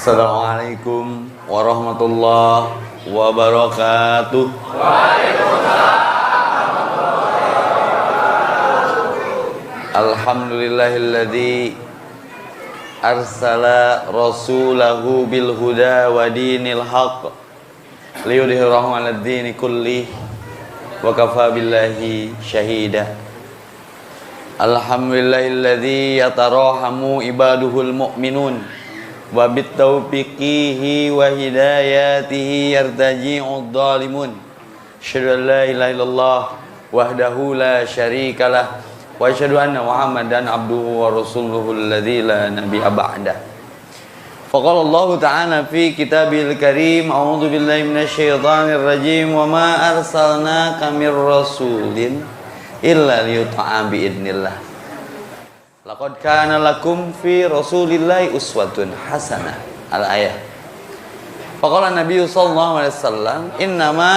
Assalamualaikum warahmatullahi wabarakatuh. Alhamdulillahilladzi arsala rasulahu bil huda wa dinil haqq liyudhhirahu 'alad dini kullih wa kafa billahi syahida. Alhamdulillahilladzi yatarahamu ibaduhul mu'minun wa bitaufiqihi wa hidayatihi yartaji'ud dhalimun. Asyhadu an la ilaha illallah wahdahu la syarikalah wa asyhadu anna Muhammadan abduhu wa rasuluhu alladzi la nabiyya ba'da. Faqala Allah ta'ala fi kitabil karim, a'udzu billahi minasyaitonir rajim, wa ma arsalnaka mir rasulin illa liyuta'a bi idznillah. Laqad kana lakum fi rasulillahi uswatun hasanah. Al-ayah. Faqala Nabi sallallahu alaihi wasallam, innama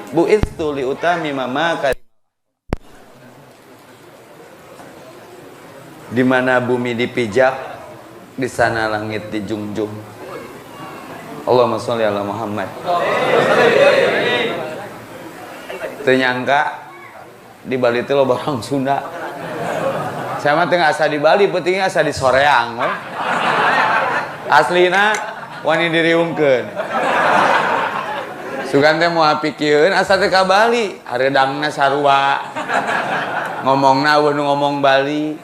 bu'itstu liutamima ma karim. Di mana bumi dipijak, di sana langit dijunjung. Allahumma sholli ala Muhammad. Ternyangka di Bali itu loba orang Sunda. Saya mah teu asa di Bali, pentingnya asa di Soreang we. Aslina wani diriungkeun. Sugan teh moal pikieun asa teh ka Bali, hareudangna sarua. Ngomongna eueuh nu ngomong Bali.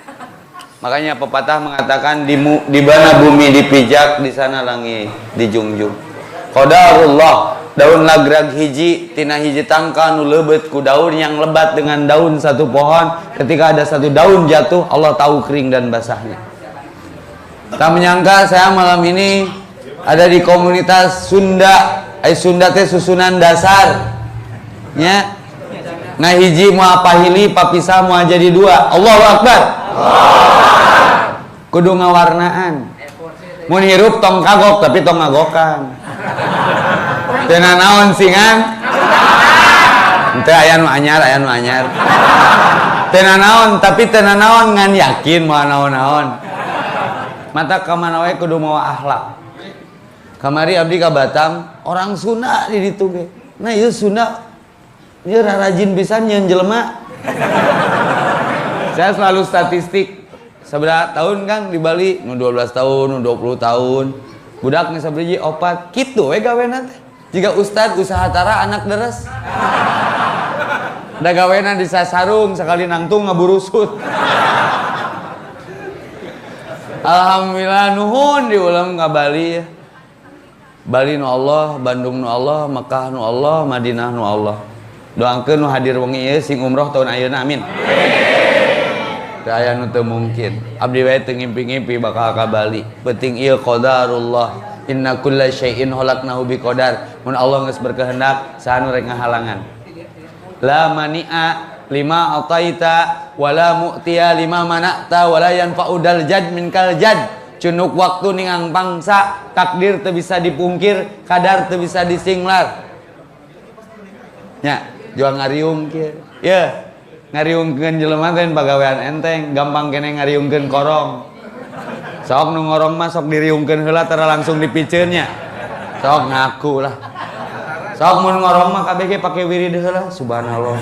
Makanya pepatah mengatakan di mana bumi dipijak, di sana langit dijunjung. Qadarullah, daun lagrag hiji tina hiji tangka nu leubeut ku daun yang lebat dengan daun satu pohon. Ketika ada satu daun jatuh, Allah tahu kering dan basahnya. Tak menyangka saya malam ini ada di komunitas Sunda. Sunda teh susunan dasar nya. Nah hiji moal pahili papisah moal jadi dua. Allahu Akbar. Kudu ngawarnaan. Mun hirup tong kagok tapi tong ngagokan. Teu naon singan. Teu aya nu anyar, aya nu anyar. Teu naon tapi teu naon ngan yakin moal naon-naon. Mata ka mana wae kudu mawa akhlak. Kamari abdi ka Batam, orang Sunda di ditu ge. Nah ieu Sunda ieu rarajin pisan nyeun jelema. Saya selalu statistik. Seberapa tahun Kang di Bali? Nu 12 tahun, nu 20 tahun. Budak nu sabriji opat. Kitu we gawena teh. Jika ustad usaha tara anak deres. Da gawena di sasarung sakali nangtung ngaburusut. Alhamdulillah nuhun diulang ka Bali ya. Bali nu Allah, Bandung nu Allah, Mekah nu Allah, Madinah nu Allah. Doakeun nu hadir wengi ieu sing umroh tahun ayeuna amin. Aya nu teu mungkin. Abdi wae teu ngimpi-ngimpi bakal ka Bali. Penting ieu qadarullah. Inna kulla syai'in khalaqnahu biqadar. Mun Allah geus berkehendak, saha nu rek ngahalangan. La mani'a lima ataita wala mu'tiya lima mana'ta wala yanfa'u dal jad min kal jad. Cunuk waktu ningang pangsa, takdir teu bisa dipungkir, kadar teu bisa disinglar. Nya, jual ngariung kieu. Ye. Ngariungkeun jelema teh pagawean enteng, gampang kene ngariungkeun korong. Sok nu ngorong mah sok diriungkeun heula tara langsung dipiceun nya. Sok ngaku lah. Sok mun ngorong mah kabeh ge pake wirid heula, subhanallah.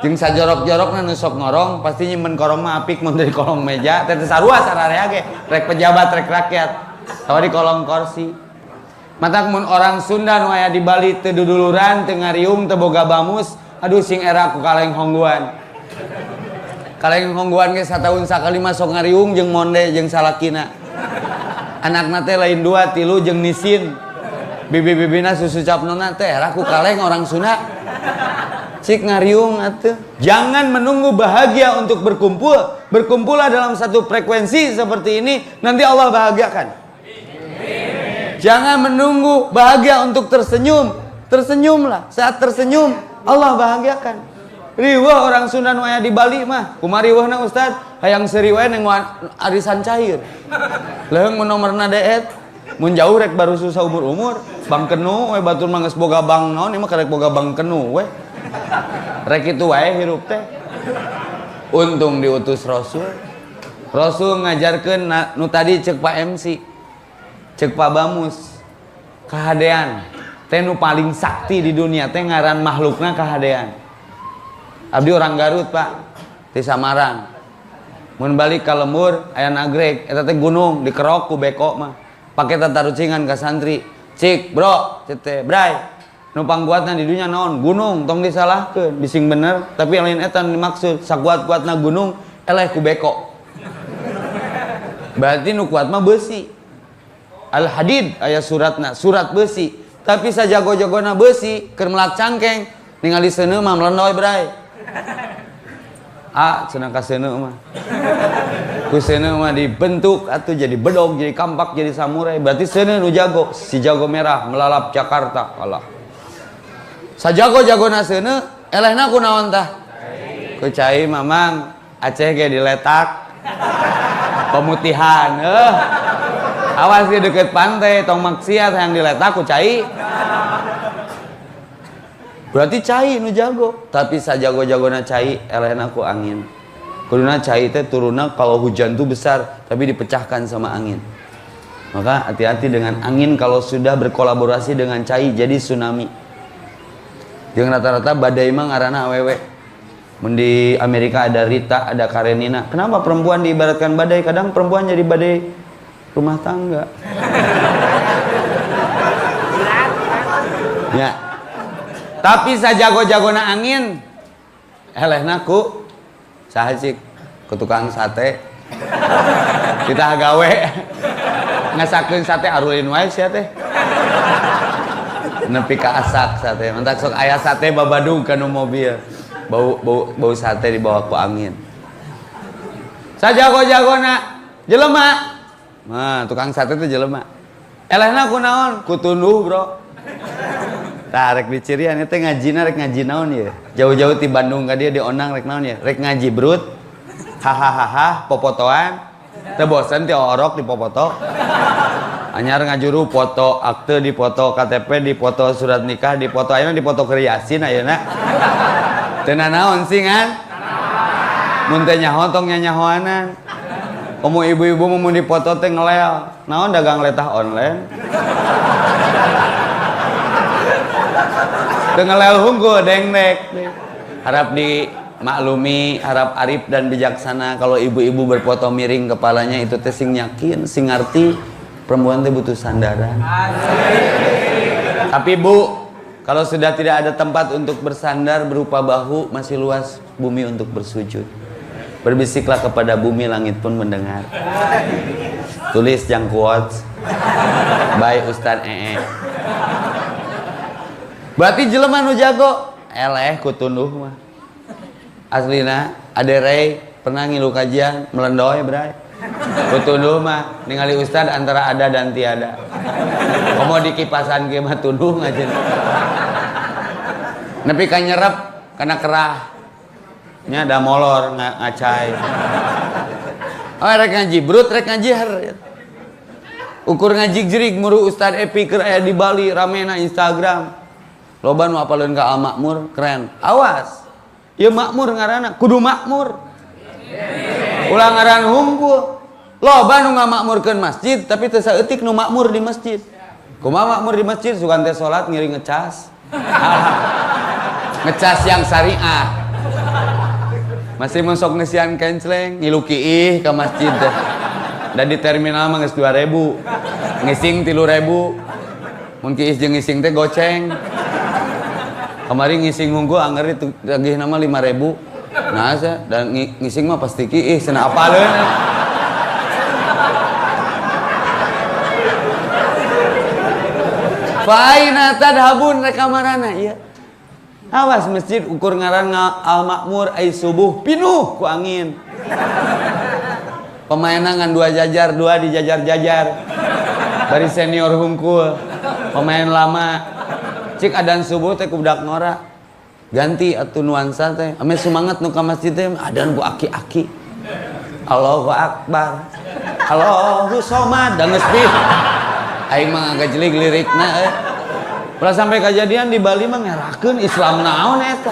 Jeung sajorok-jorokna nu sok ngorong pasti nyimpen korong mah apik mun dari kolong meja, teh sarua sararea ge, rek pejabat rek rakyat. Tawa di kolong kursi. Mata mun orang Sunda nu aya di Bali teu duduluran, teu ngariung, teu boga bamus. Aduh sing era ku kaleng hongguan. Kaleng hongguan ge satahun sakali masuk ngariung jeung monde jeung salakina. Anakna teh lain 2, 3 jeung nisin. Bibi-bibina susu capnona teh era ku kaleng orang Sunda. Cik ngariung atuh. Jangan menunggu bahagia untuk berkumpul. Berkumpullah dalam satu frekuensi seperti ini, nanti Allah bahagiakan. Jangan menunggu bahagia untuk tersenyum. Tersenyumlah. Saat tersenyum Allah bahagiakan. Riweuh orang Sunda nu aya di Bali mah, kumaha riweuhna Ustad? Hayang seuri wae neng arisan cair. Leung mun nomerna deet, mun jauh rek baru susah umur-umur, bang kenu we batur mah geus boga bang naon, ieu mah karek boga bang kenu we. Rek kitu wae hirup teh. Untung diutus Rasul. Rasul ngajarkeun nu tadi ceuk Pak MC. Cek Pak Bamus, kahadean teh nu paling sakti di dunia teh ngaran makhlukna kahadean. Abdi orang Garut Pak, di Samarang. Mun balik ka lembur aya nagreg eta teh gunung dikerok ku beko mah. Pake tatarucingan ka santri. Cik, bro, cete, bray. Nu pangguatna di dunya naon? Gunung, tong disalahkeun, bising bener, tapi lain eta dimaksud sakuat-kuatna gunung eleh ku beko. Berarti nu kuat mah besi. Al hadid aya suratna, surat besi. Tapi sajago-jagona besi keur melak cangkeng, ningali seuneu mah melendoy bray. Cenah ka seuneu mah. Ku seuneu mah dibentuk atuh jadi bedog, jadi kampak, jadi samurai. Berarti seuneu nu jago, si jago merah melalap Jakarta kalah. Sajago-jagona seuneu elehna kunaon tah? Ku cai mamang Aceh ge diletak. Pemutihan. Awas di deket pantai tong maksiat yang diletak ku cai. Berarti cai nu jago, tapi sajago-jagona cai elehna ku angin. Kuduna cai teh turunna kalau hujan tuh besar, tapi dipecahkan sama angin. Maka hati-hati dengan angin kalau sudah berkolaborasi dengan cai jadi tsunami. Yang rata-rata badai mah ngaranna awewe. Mun di Amerika ada Rita, ada Karenina. Kenapa perempuan diibaratkan badai? Kadang perempuan jadi badai rumah tangga. Ya. Tapi sajago-jagona angin elehna ku sahajik ku tukang sate. Kita gawe ngasakeun sate arulin wae sia teh. Nepi ka asak sate. Mentak sok aya sate babadug kana mobil. Bau sate dibawa ku angin. Sajago-jagona jelema. Nah, tukang sate teh jelema. Elehna ku naon? Ku tunduh, Bro. Tah rek dicirian teh ngajina rek ngaji naon ya? Jauh-jauh ti Bandung ka dia di Onang rek naon ya? Rek ngaji brut. Hahaha popotoan. Teu bosen ti orok di popoto. Anyar ngajuru foto akte di foto KTP di foto surat nikah di foto ayeuna di foto keur Yasin ayeuna. Teu naon sih ngan? Mun teh nyaho tong nyanyahoanan. Komo ibu-ibu mun di foto teh ngelel. Naon dagang letah online? Teu ngelel hungkul dengdek. Harap dimaklumi, harap arif dan bijaksana kalau ibu-ibu berfoto miring kepalanya itu teh sing yakin, sing ngarti perempuan teh butuh sandaran. Tapi Bu, kalau sudah tidak ada tempat untuk bersandar berupa bahu, masih luas bumi untuk bersujud. Berbisiklah kepada bumi, langit pun mendengar. Tulis yang quotes by Ustaz Ee. Berarti jelema nu jago eleh ku tunduh mah. Aslina aderei pernah ngilu kajian melendoy bray. Ku tunduh mah ningali Ustaz antara ada dan tiada. Komo di kipasan ge mah tunduh ngajen. Nepi ka nyerep kana kerah. Nya ada molor ngacai. Oh rek ngaji brut rek ngaji har. Ukur ngaji jerig muru Ustaz Epi keur aya di Bali ramena Instagram. Loba nu apaleun ka Al Makmur keren. Awas. Ieu makmur ngaranna kudu makmur. Ulah ngaran hungkul. Loba nu ngamakmurkeun masjid tapi teu saeutik nu makmur di masjid. Kumaha makmur di masjid sugan teh salat ngiring ngecas. Ngecas yang syariah. Masih mensok ngesian kenceleng ngilu kiih ka masjid teh. Dan di terminal mah geus 2000. Ngising 3000. Mun kiih jeung ngising teh goceng. Kemarin ngising hungkul angger itu lagi nama 5.000. Nah saya dan ngising mah pasti kiih cenah apaleun. Faina tadhabun rekamarana ieu. Awas masjid ukur ngaran Al Makmur ai subuh pinuh ku angin. Pemainna ngan 2 jajar, 2 dijajar-jajar. Bari senior hungkul. Pemain lama. Cik adan subuh teh ku budak ngora. Ganti atuh nuansa teh. Ame semangat nu ka masjid teh adan ku aki-aki. Allahu Akbar. Allahu Somad dan geus pih. Aing mah ngagajlig lirikna Ulah sampai kejadian di Bali mah ngerakeun Islam naon eta.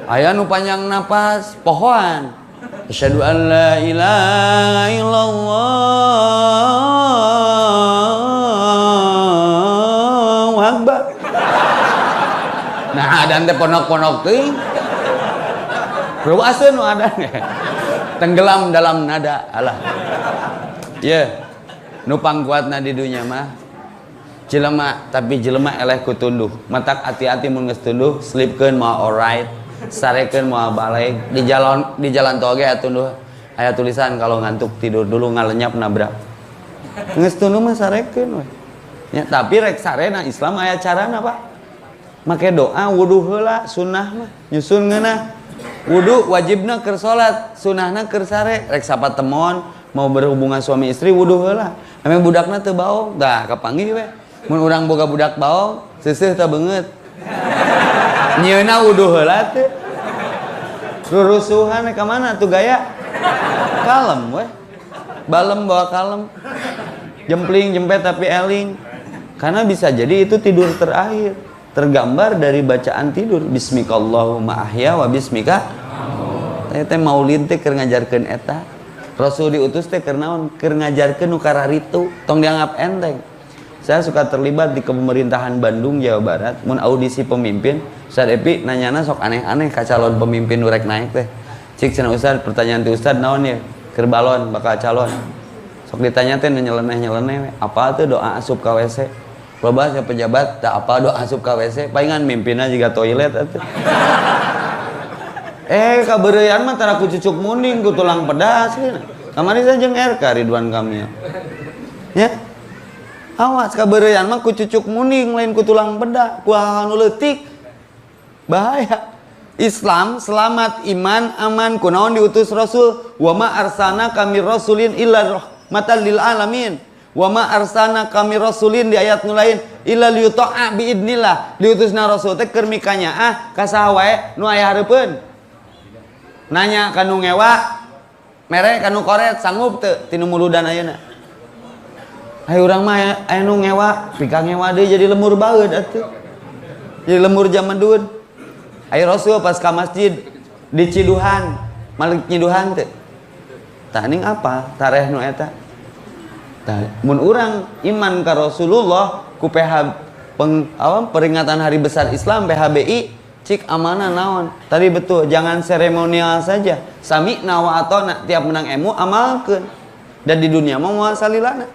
Aya nu panjang napas pohon. Asyhadu an la ilaha illallah Nah dan teh ponok-ponok teuing ruaseun nu ada tenggelam dalam nada alah ya nu pangkuatna di dunya mah jelema tapi jelema eleh ku tunduh matak hati-hati mun geus tunduh slipkeun moal alright sarekeun moal balik di jalan tol ge tunduh aya tulisan kalau ngantuk tidur dulu ngalenyap nabrak geus tunduh mah sarekeun we ya tapi rek sarena Islam aya carana Pak make doa wudu heula sunnah mah nyusun ngeunah wudu wajibna keur salat sunnahna keur sare rek sapatemon mau berhubungan suami istri wudu heula ame budakna teu baong tah kapanggih we mun urang boga budak baong seuseuh teh beungeut nyieuna wudu heula teh rurusuhan ka mana tuh gaya kalem we balem bawa kalem jempling jempet tapi eling karena bisa jadi itu tidur terakhir tergambar dari bacaan tidur bismikallahumma ahya wa bismika teh maulid teh keur ngajarkeun eta Rasul diutus teh keur naon keur ngajarkeun nu kararitu tong dianggap enteng. Saya suka terlibat di pemerintahan Bandung Jawa Barat mun audisi pemimpin Ustaz Epi nanyana sok aneh-aneh ka calon pemimpin nu rek naik teh cik cenah Ustaz pertanyaan ti Ustaz naon ya keur balon bakal calon sok ditanya teh nyeleneh-nyeleneh apa teh doa asup ka WC loba saya pejabat tak apa doa asup ka WC palingan mimpinna juga toilet atuh kabeureuyan mah tara ku cucuk muning ku tulang pedas kamari saya jeung RK Ridwan Kamil ya awas kabeureuyan mah ku cucuk muning lain ku tulang pedas ku anu leutik bahaya Islam selamat iman aman kunaon diutus Rasul wa ma arsana kami rasulin illa rahmatan lil alamin wa ma arsana kami rasulin di ayat nu lain illa liyuta'a bi idnillah diutusna rasul teh keur mikanyaah ka saha wae nu aya hareupeun nanya kanu ngewa mere kanu koret sanggup teu tinu muludan ayeuna hayu urang mah aya nu ngewa pika ngewa deui jadi lemur baeud atuh jadi lemur zaman duun ayo rasul pas ka masjid di Ciduhan malik nyiduhan teu tah ning apa tareh nu eta mun urang iman ka Rasulullah ku peringatan hari besar Islam PHBI cik amanah naon tadi betul jangan seremonial saja sami nawa atau tiap menang emu amalkeun dan di dunia mah moal salilana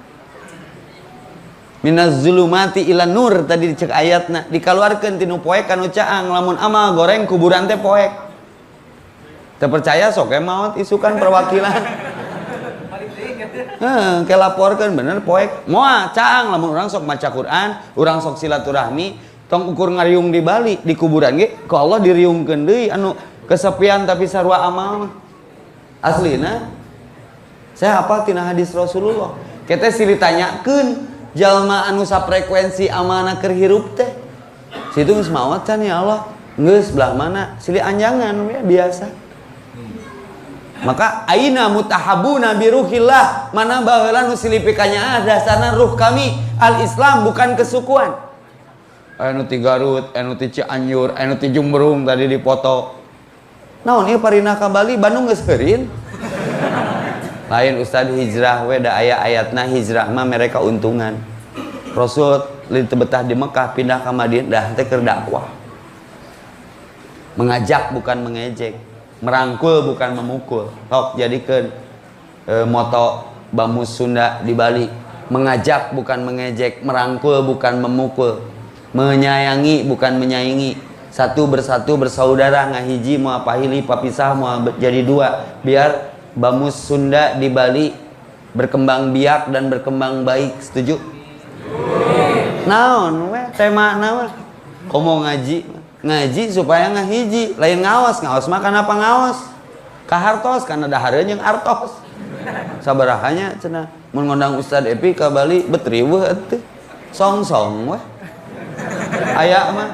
minaz zulumati ilan nur tadi cek ayatna dikaluarkeun tinu poek kanu caang lamun amal goreng kuburan teh poek teu percaya sok maot isukan perwakilan kayak laporkan bener poek moal caang lamun orang sok maca Quran orang sok silaturahmi tong ukur ngariung di Bali di kuburan ge ku Allah diriungkeun deui anu kesepian tapi sarua amal aslina saya hafal tina hadis Rasulullah kita silih tanyakeun jalma anu saprekuensi amanah keur hirup teh situ geus maot can ya Allah geus belah mana silih anjangan we biasa maka aina mutahabuna biruhillah mana baheula nu silipikanya dasarna ruh kami al-Islam bukan kesukuan anu ti Garut anu ti Cianjur anu ti Jumbrung tadi dipoto naon ieu parinah ka Bali Bandung geus heureun lain Ustad hijrah we da aya ayatna hijrah mah mere kauntungan Rasul teu betah di Mekah pindah ka Madinah teh keur dakwah mengajak bukan mengejek merangkul bukan memukul tok jadikeun moto Bamus Sunda di Bali mengajak bukan mengejek merangkul bukan memukul menyayangi bukan menyaingi satu bersatu bersaudara ngahiji moal pahili papisah moal jadi dua biar Bamus Sunda di Bali berkembang biak dan berkembang baik setuju naon we tema naon komo ngaji supaya ngahiji lain ngaos mah kenapa ngaos kahartos karena dahareun jeung artos sabarahanya cenah mun ngundang Ustad Epi ka Bali betriweuh atuh song-song we aya mah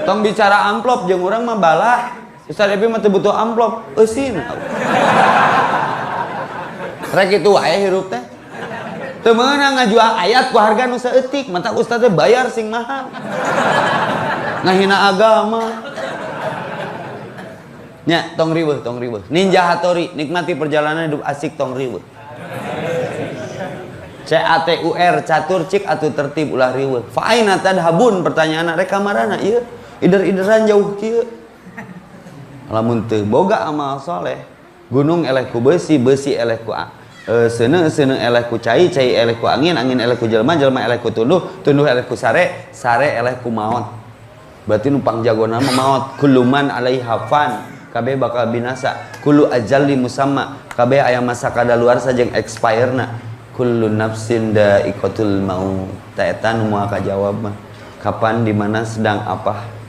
tong bicara amplop jeung urang mah bala Ustad Epi mah teu butuh amplop eusin rek kitu wae hirup teh teu meunang ngajual ayat ku harga nu saeutik mata ustaz teh bayar sing mahal ngahina agama nya tong riweuh Ninja Hattori nikmati perjalanan hidup asik tong riweuh CATUR catur cik atuh tertib ulah riweuh. Fa aina tadhabun pertanyaan rek kamarana ieu ider-ideran jauh kieu. Lamun teu boga amal soleh, gunung eleh ku besi, besi eleh ku seuneu eleh ku cai, cai eleh ku angin, angin eleh ku jelema, jelema eleh ku tunduh, tunduh eleh ku sare, sare eleh ku maot. Berarti numpang jagona mah maot. Kuluman alaiha fan, kabeh bakal binasa. Kullu ajalli musamma, kabeh aya masa kadaluarsa jeung expire-na. Kullu nafsin da'iqatul maut. Ta eta nu moal kajawab mah. Kapan, di mana, sedang apa?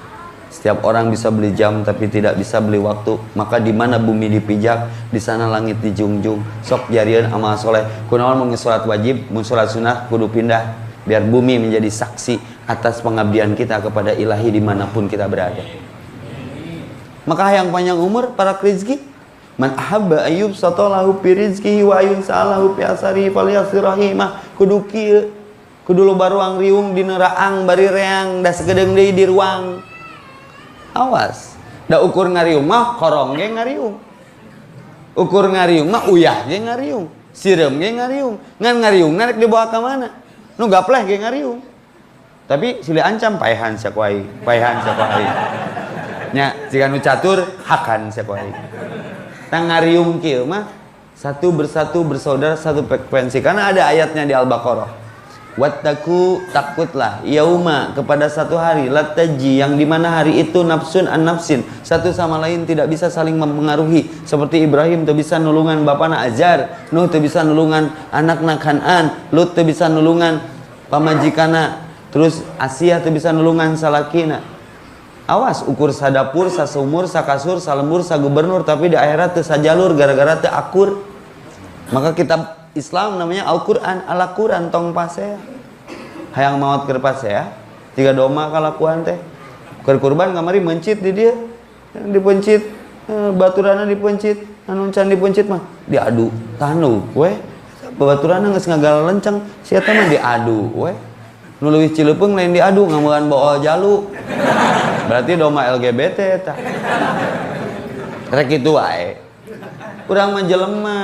Setiap orang bisa beli jam tapi tidak bisa beli waktu. Maka di mana bumi dipijak, di sana langit dijunjung. Sok jarian amal soleh. Kunaon mun salat wajib, mun salat sunah kudu pindah biar bumi menjadi saksi atas pengabdian kita kepada Ilahi dimanapun kita berada. Maka yang panjang umur para rezeki. Man ahabba ayyub satalahu fi rizqihi wa ayyun sa'alahu fi asari falyasirahi mah kudu kieu. Kudu loba ruang riung dina raang bari reang da sagedeung deui di ruang. Awas, da ukur ngariung mah korong ge ngariung. Ukur ngariung mah uyah ge ngariung, sireum ge ngariung. Ngan ngariung narek dibawa ka mana? Nu gapleh ge ngariung. Tapi silih ancam paehan sak wae, paehan sak wae. Nya jika nu catur hakan sak wae. Tang ngariung kieu mah satu bersatu bersaudara satu frekuensi. Karena ada ayatnya di Al-Baqarah. Wattaku, takutlah yauma kepada satu hari lataji yang dimana hari itu nafsun an nafsin satu sama lain tidak bisa saling mempengaruhi. Seperti Ibrahim tu bisa nulungan bapana Azar, Nuh tu bisa nulungan anakna Kan'an, Lut tu bisa nulungan pamajikana, terus Asia tu bisa nulungan salakina. Awas ukur sadapur, sasumur, sakasur, salembur, sagubernur, tapi di akhirat teu sajalur gara-gara teu akur. Maka kitab Islam namanya Al-Quran, Al-Quran tong pasea. Hayang maot keur pasea, tiga doma kalakuan teh. Keur kurban kamari mencit di dia. Dipencit, baturana dipencit, anu can dipencit mah diadu. Tanu we. Baturana geus ngagala lenceng, sia teh mah diadu we. Nu leuwih cileupeng lain diadu ngamuan bawa jalu. Berarti doma LGBT eta. Rek kitu wae. Urang mah jelema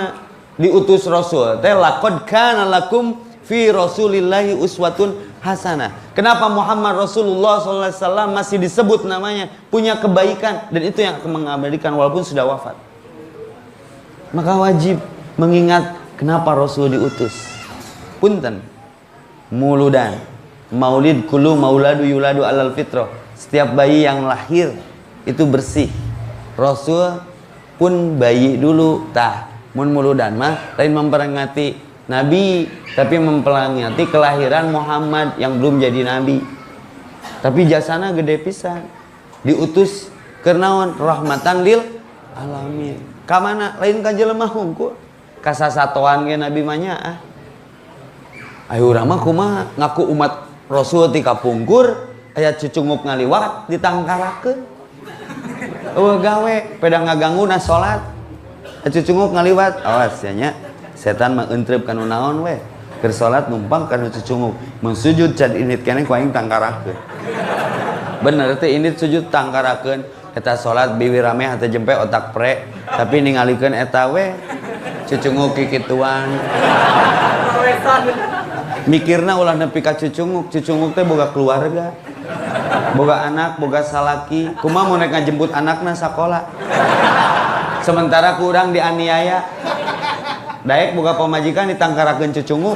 diutus Rasul teh laqad kana lakum fi rasulillahi uswatun hasanah. Kenapa Muhammad Rasulullah SAW masih disebut namanya punya kebaikan dan itu yang akan mengabadikan walaupun sudah wafat. Maka wajib mengingat kenapa Rasul diutus. Punten muludan maulid kullu mauladu yuladu alal fitrah. Setiap bayi yang lahir itu bersih. Rasul pun bayi dulu tah. Mun muludan mah lain memperingati Nabi tapi memperingati kelahiran Muhammad yang belum jadi Nabi. Tapi jasana gede pisan. Diutus kernaon rahmatan lil alamin. Ka mana lain ka jelema hungkul. Ka sasatoan ge Nabi mah nya ah. Ayo urang mah kumaha ngaku umat Rasul ti kapungkur aya cucungup ngaliwat ditangkarakeun. Eueuh gawe peda ngaganggu na salat. Cucunguk ngaliwat, awas ya nya. Setan mah entrep kanu naon we. Keur salat numpang kanu cucunguk. Mun sujud can init keneh ku aing tangkarakeun. Bener teh init sujud tangkarakeun. Eta salat biwi rame hate jempe otak pre, tapi ningalikeun eta we. Cucunguk kikituan. Mikirna ulah nepi ka cucunguk. Cucunguk teh boga keluarga. Boga anak, boga salaki. Kumaha mun rek ngajemput anakna sakola. Sementara kurang dianiaya. Daek boga pamajikan ditangkarakeun cucungu.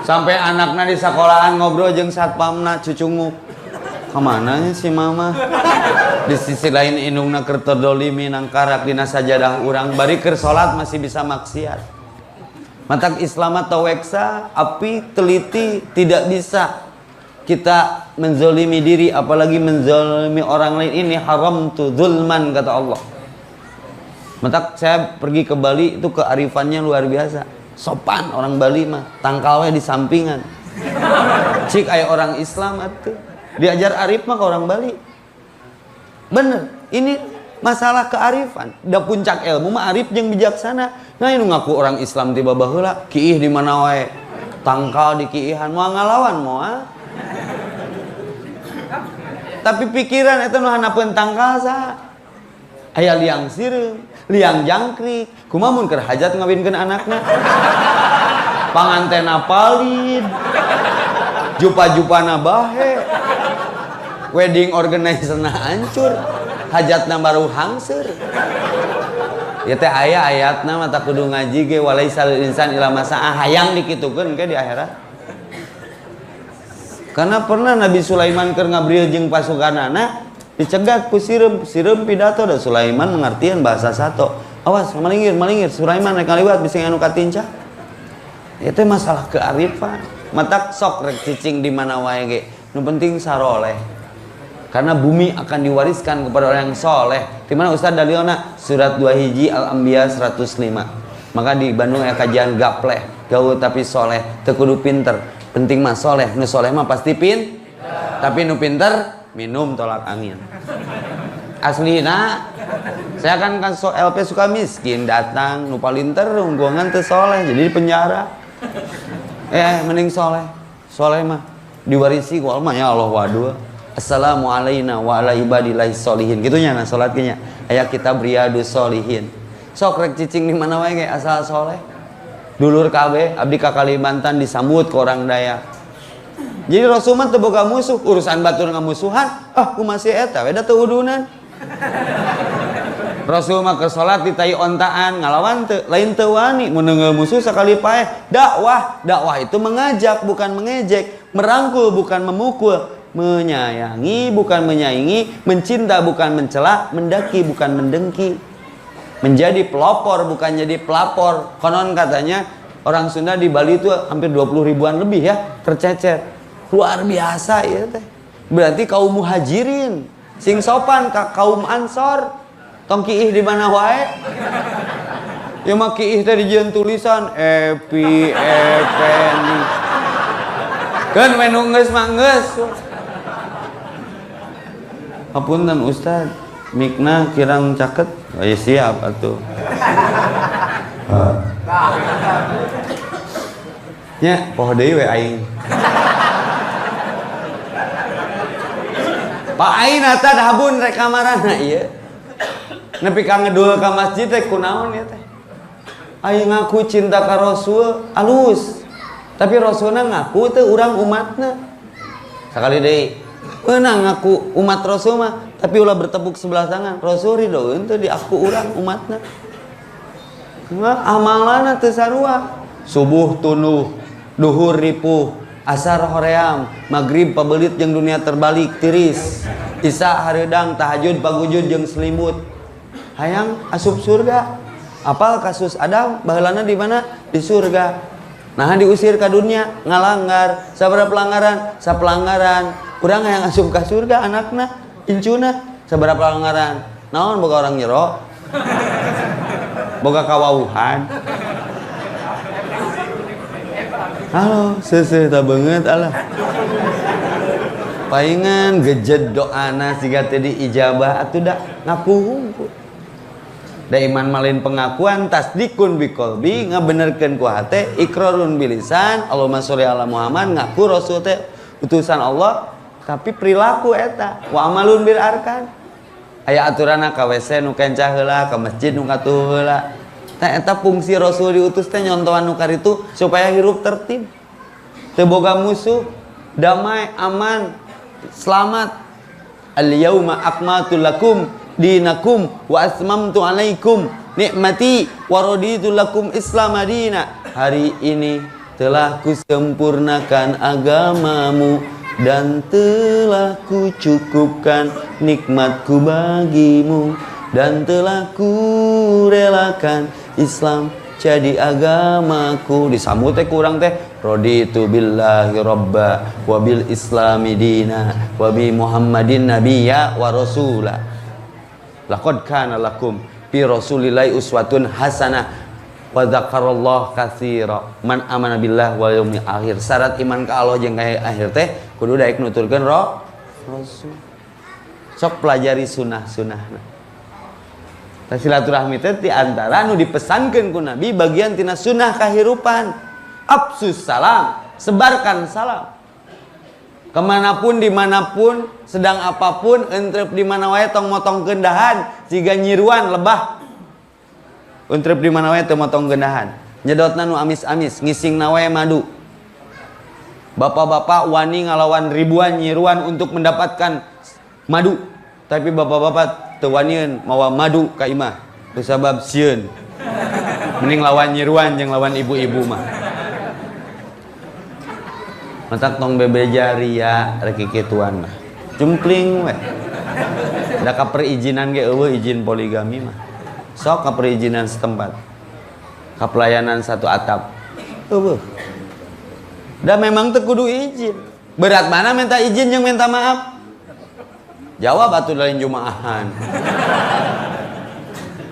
Sampai anakna di sekolahan ngobrol jeung satpamna cucungu. Kemana nya si mama? Di sisi lain indungna keur terdolimi nangkarak dina sajadah urang bari keur salat masih bisa maksiat. Matak Islam taweksa api teliti tidak bisa kita menzolimi diri apalagi menzolimi orang lain. Ini haram tu zulman kata Allah. Matak saya pergi ke Bali itu kearifannya luar biasa. Sopan orang Bali mah, tangkalnya di sampingan. Cik aya orang Islam atuh diajar arif mah ke orang Bali. Bener, ini masalah kearifan. Da puncak ilmu mah arif jeung bijaksana. Nah ini ngaku orang Islam tiba baheula, kiih di mana wae. Tangkal di kiihan moal ngalawan moal. Tapi pikiran itu nu hanapeun tangkal sa. aya liang sireum, liang jangkrik, kumaha mun keur hajat ngawinkeun anakna. Pangantena palid, jupa-jupana bahe, wedding organizer-na hancur, hajatna baru hangseur. Ya teh aya ayatna mah tak kudu ngaji ge walaisal insan ila masa'a, hayang dikitukeun ke di akhirat. Karena pernah Nabi Sulaiman keur ngabrieul jeung pasukanana dicegat ku sireum pidato da Sulaiman mengartian bahasa sato. Awas malingir Sulaiman rek ngaliwat bisa anu katinca. Itu masalah kearifan. Matak sok rek cicing di mana wae ge. Nu penting saroleh. Karena bumi akan diwariskan kepada orang yang soleh. Di mana Ustaz dalilna surat 2 hiji Al-Anbiya 105. Maka di Bandung aya kajian gapleh, gaul tapi soleh, teu kudu pinter. Penting mah soleh, nu soleh mah pasti tapi nu pinter minum tolak angin. Aslina saya kan LP suka miskin datang nu palinter ungguangan teu soleh jadi di penjara. Mending soleh mah diwarisi ku Allah ya Allah wadua. Assalamu alaina wa ala ibadillahi sholihin gitunya nah salat nya aya kitab Riyadus Sholihin. Sok rek cicing di mana wae ge asal soleh. Dulur kabeh abdi ka Kalimantan disambut ke orang Dayak. Jadi Rasulullah teu boga musuh, urusan batur ngamusuhan, kumaha si eta we da teu udunan. Rasul mah keur salat di tai ontaan ngalawan teu lain teu wani mun neungeul musuh sakali paeh. Dakwah itu mengajak bukan mengejek, merangkul bukan memukul, menyayangi bukan menyaingi, mencinta bukan mencela, mendaki bukan mendengki. Menjadi pelopor bukan jadi pelapor. Konon katanya orang Sunda di Bali itu hampir 20 ribuan lebih ya tercecer. Luar biasa ya teh. Berarti kaum muhajirin sing sopan ka kaum ansor. Tong kiih di mana wae. Ya mah kiih teh dijieun tulisan Epi Effendi. Kan menu geus mah geus. Hapunten Ustaz, mikna kirang caket. Oh ya siap atuh. Nya poho deui we aing. Pak aing eta dabun rek kamarana ieu. Nepi ka ngedul ka masjid teh kunaon ya teh? Aing ngaku cinta ka Rasul alus. Tapi Rasulna ngaku teh urang umatna. Sakali deui. Eunang ngaku umat Rasul mah, tapi ulah bertepuk sebelah tangan. Rasul ridhoeun teh di aku urang umatna. Amalana teu sarua. Subuh tunduh, duhur ripuh, asar hoream, magrib pabelit jeung dunia terbalik tiris. Isya hareudang, tahajud pagujud jeung selimut. Hayang asup surga. Apal kasus Adam baheulana di mana? Di surga. Nah diusir ka dunia ngalanggar. Sabaraha pelanggaran? Sapelanggaran. Urang yang asup ka surga anakna, incuna sabaraha pelanggaran. Naon boga orang nyero? Boga kawauhan. Halo, seuseuh ta beungeut alah. Paingan gejed doana siga teh diijabah atuh da ngapuhung. Da iman malin pengakuan tasdikun biqalbi ngabenerkeun ku hate, iqrarun bilisan, Allahumma sholli ala Muhammad ngaku Rasul teh utusan Allah. Tapi perilaku eta wa amalun bil arkan aya aturana ka WC nu kencah heula ka masjid nu katuh heula tah eta fungsi Rasul diutus teh nyontohan nu karitu supaya hirup tertib teu boga musuh damai aman selamat al yauma akmaltu lakum dinakum wa atmamtu alaikum nikmati wa raditu lakum islam madina hari ini telah kusempurnakan agamamu dan telah kucukupkan nikmatku bagimu dan telah kurelakan Islam jadi agamaku. Disambut teh kurang teh raditu billahi robba wa bil islami dina wa bi muhammadin nabiyya wa rasula laqad kana lakum fi rasulillahi uswatun hasanah wa dzakarallahu katsira man amana billah wal yaumil akhir. Syarat iman ka Allah jeung ka akhir teh kudu daek nuturkeun Rasul. Sok pelajari sunah-sunahna. Tah silaturahmi teh di antara anu dipesankeun ku Nabi bagian tina sunah kahirupan. Absus salam, sebarkan salam. Kemanapun dimanapun sedang apapun entrep di mana wae tong motong kendahan siga nyiruan lebah. Entrep di mana wae tong motong kendahan. Nyedotna nu amis-amis ngising wae madu. Bapak-bapak wani ngalawan ribuan nyiruan untuk mendapatkan madu. Tapi bapak-bapak teu wanian mawa madu ka imah. Kusabab sieun. Mending lawan nyiruan jeung lawan ibu-ibu mah. Matak tong bebeja ria rek kituan mah. Jumpling we. Da ka perizinan ge eueuh izin poligami mah. Sok ka perizinan setempat. Ka pelayanan satu atap. Eueuh. Da memang teu kudu izin. Berat mana minta izin jeung minta maaf? Jawab atuh lain jumaahan.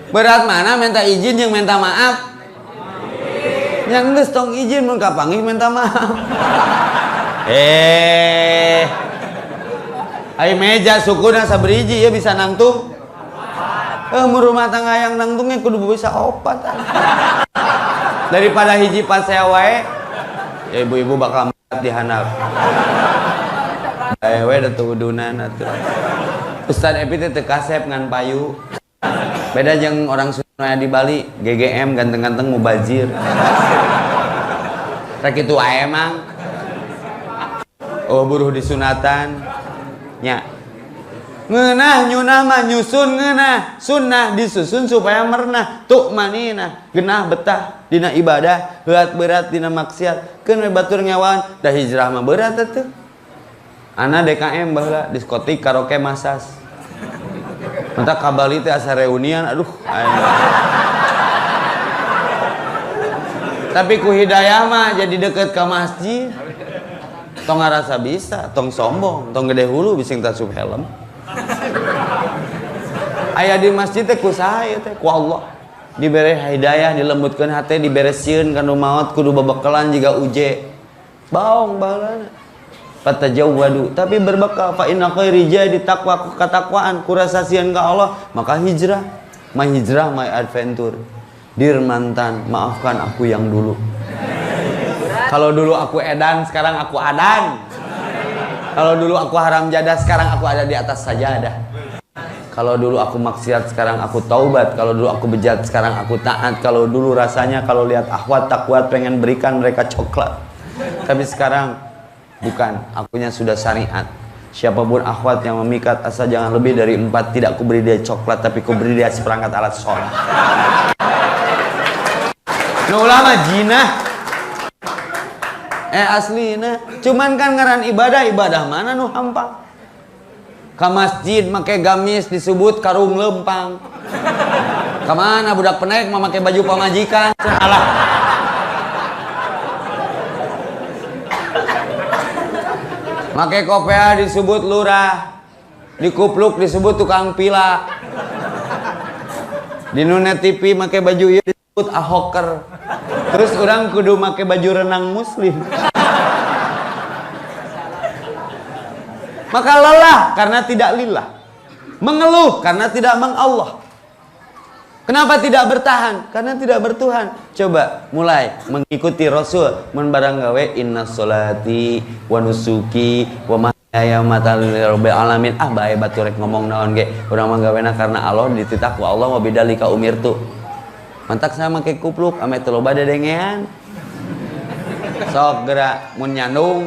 Berat mana minta izin jeung minta maaf? Yang geus tong izin mun kapanggih minta maaf. Ai meja sukuna sabriji ya bisa nangtung. Mun rumah tangga yang nangtungnya kudu bisa opat. Daripada hiji pasea wae, ya ibu-ibu bakal mati dihandap. Bae we da tudunan atuh. Ustaz Epi teh teu kasep ngan payu. Beda jeung orang Sunda di Bali, GGM ganteng-ganteng mubazir. Rek kitu wae emang. Oh buruh disunatan nya ngeunah nyunah mah nyusun ngeunah sunnah disusun supaya mernah tuk manina genah betah dina ibadah berat berat dina maksiat keun we batur nyawan dah hijrah mah berat atuh ana DKM baheula diskotik karaoke masas mantap kabali teh asa reunian aduh tapi ku hidayah mah jadi deket ka masjid tong ngarasa bisa, tong sombong, tong gede hulu bising tasub helm. Aya di masjid teh ku saha teh ku Allah. Dibere hidayah, dilembutkeun hate, diberesieun kana maot kudu babakalan jiga uje. Baong baheulana. Fatajawwadu, tapi berbekal fa inna khairi jadi taqwa katakwaan kurasa sieun ka Allah, maka hijrah, my adventure. Dear mantan, maafkan aku yang dulu. Kalau dulu aku edan, sekarang aku adan. Kalau dulu aku haram jadah, sekarang aku ada di atas sajadah. Kalau dulu aku maksiat, sekarang aku taubat. Kalau dulu aku bejat, sekarang aku taat. Kalau dulu rasanya kalau lihat akhwat tak kuat pengen berikan mereka coklat. Tapi sekarang bukan, akunya sudah syariat. Siapapun akhwat yang memikat asal jangan lebih dari 4, tidak ku beri dia coklat, tapi ku beri dia seperangkat alat sholat. Nah ulama jinah. Aslina, cuman kan ngaran ibadah mana nu hampang. Ka masjid make gamis disebut karung lempang. Kamana budak penaik mah make baju pamajikan. Salah. Make kopea disebut lurah. Dikupluk disebut tukang pila. Di Nune TV make baju ieu disebut ahoker. Terus orang kudu make baju renang muslim. Maka lelah karena tidak lillah. Mengeluh karena tidak mengallah. Kenapa tidak bertahan? Karena tidak bertuhan. Coba mulai mengikuti Rasul. Mun barang gawe inna sholati wa nusuki wa mahyaya matalil alamin. Bae batu rek ngomong naon ge. Urang mah gawena karena Allah dititak wa Allah wa bidzalika umirtu. Mantak sama ke kupluk ame teu loba dedengean. Sok geura mun nyandung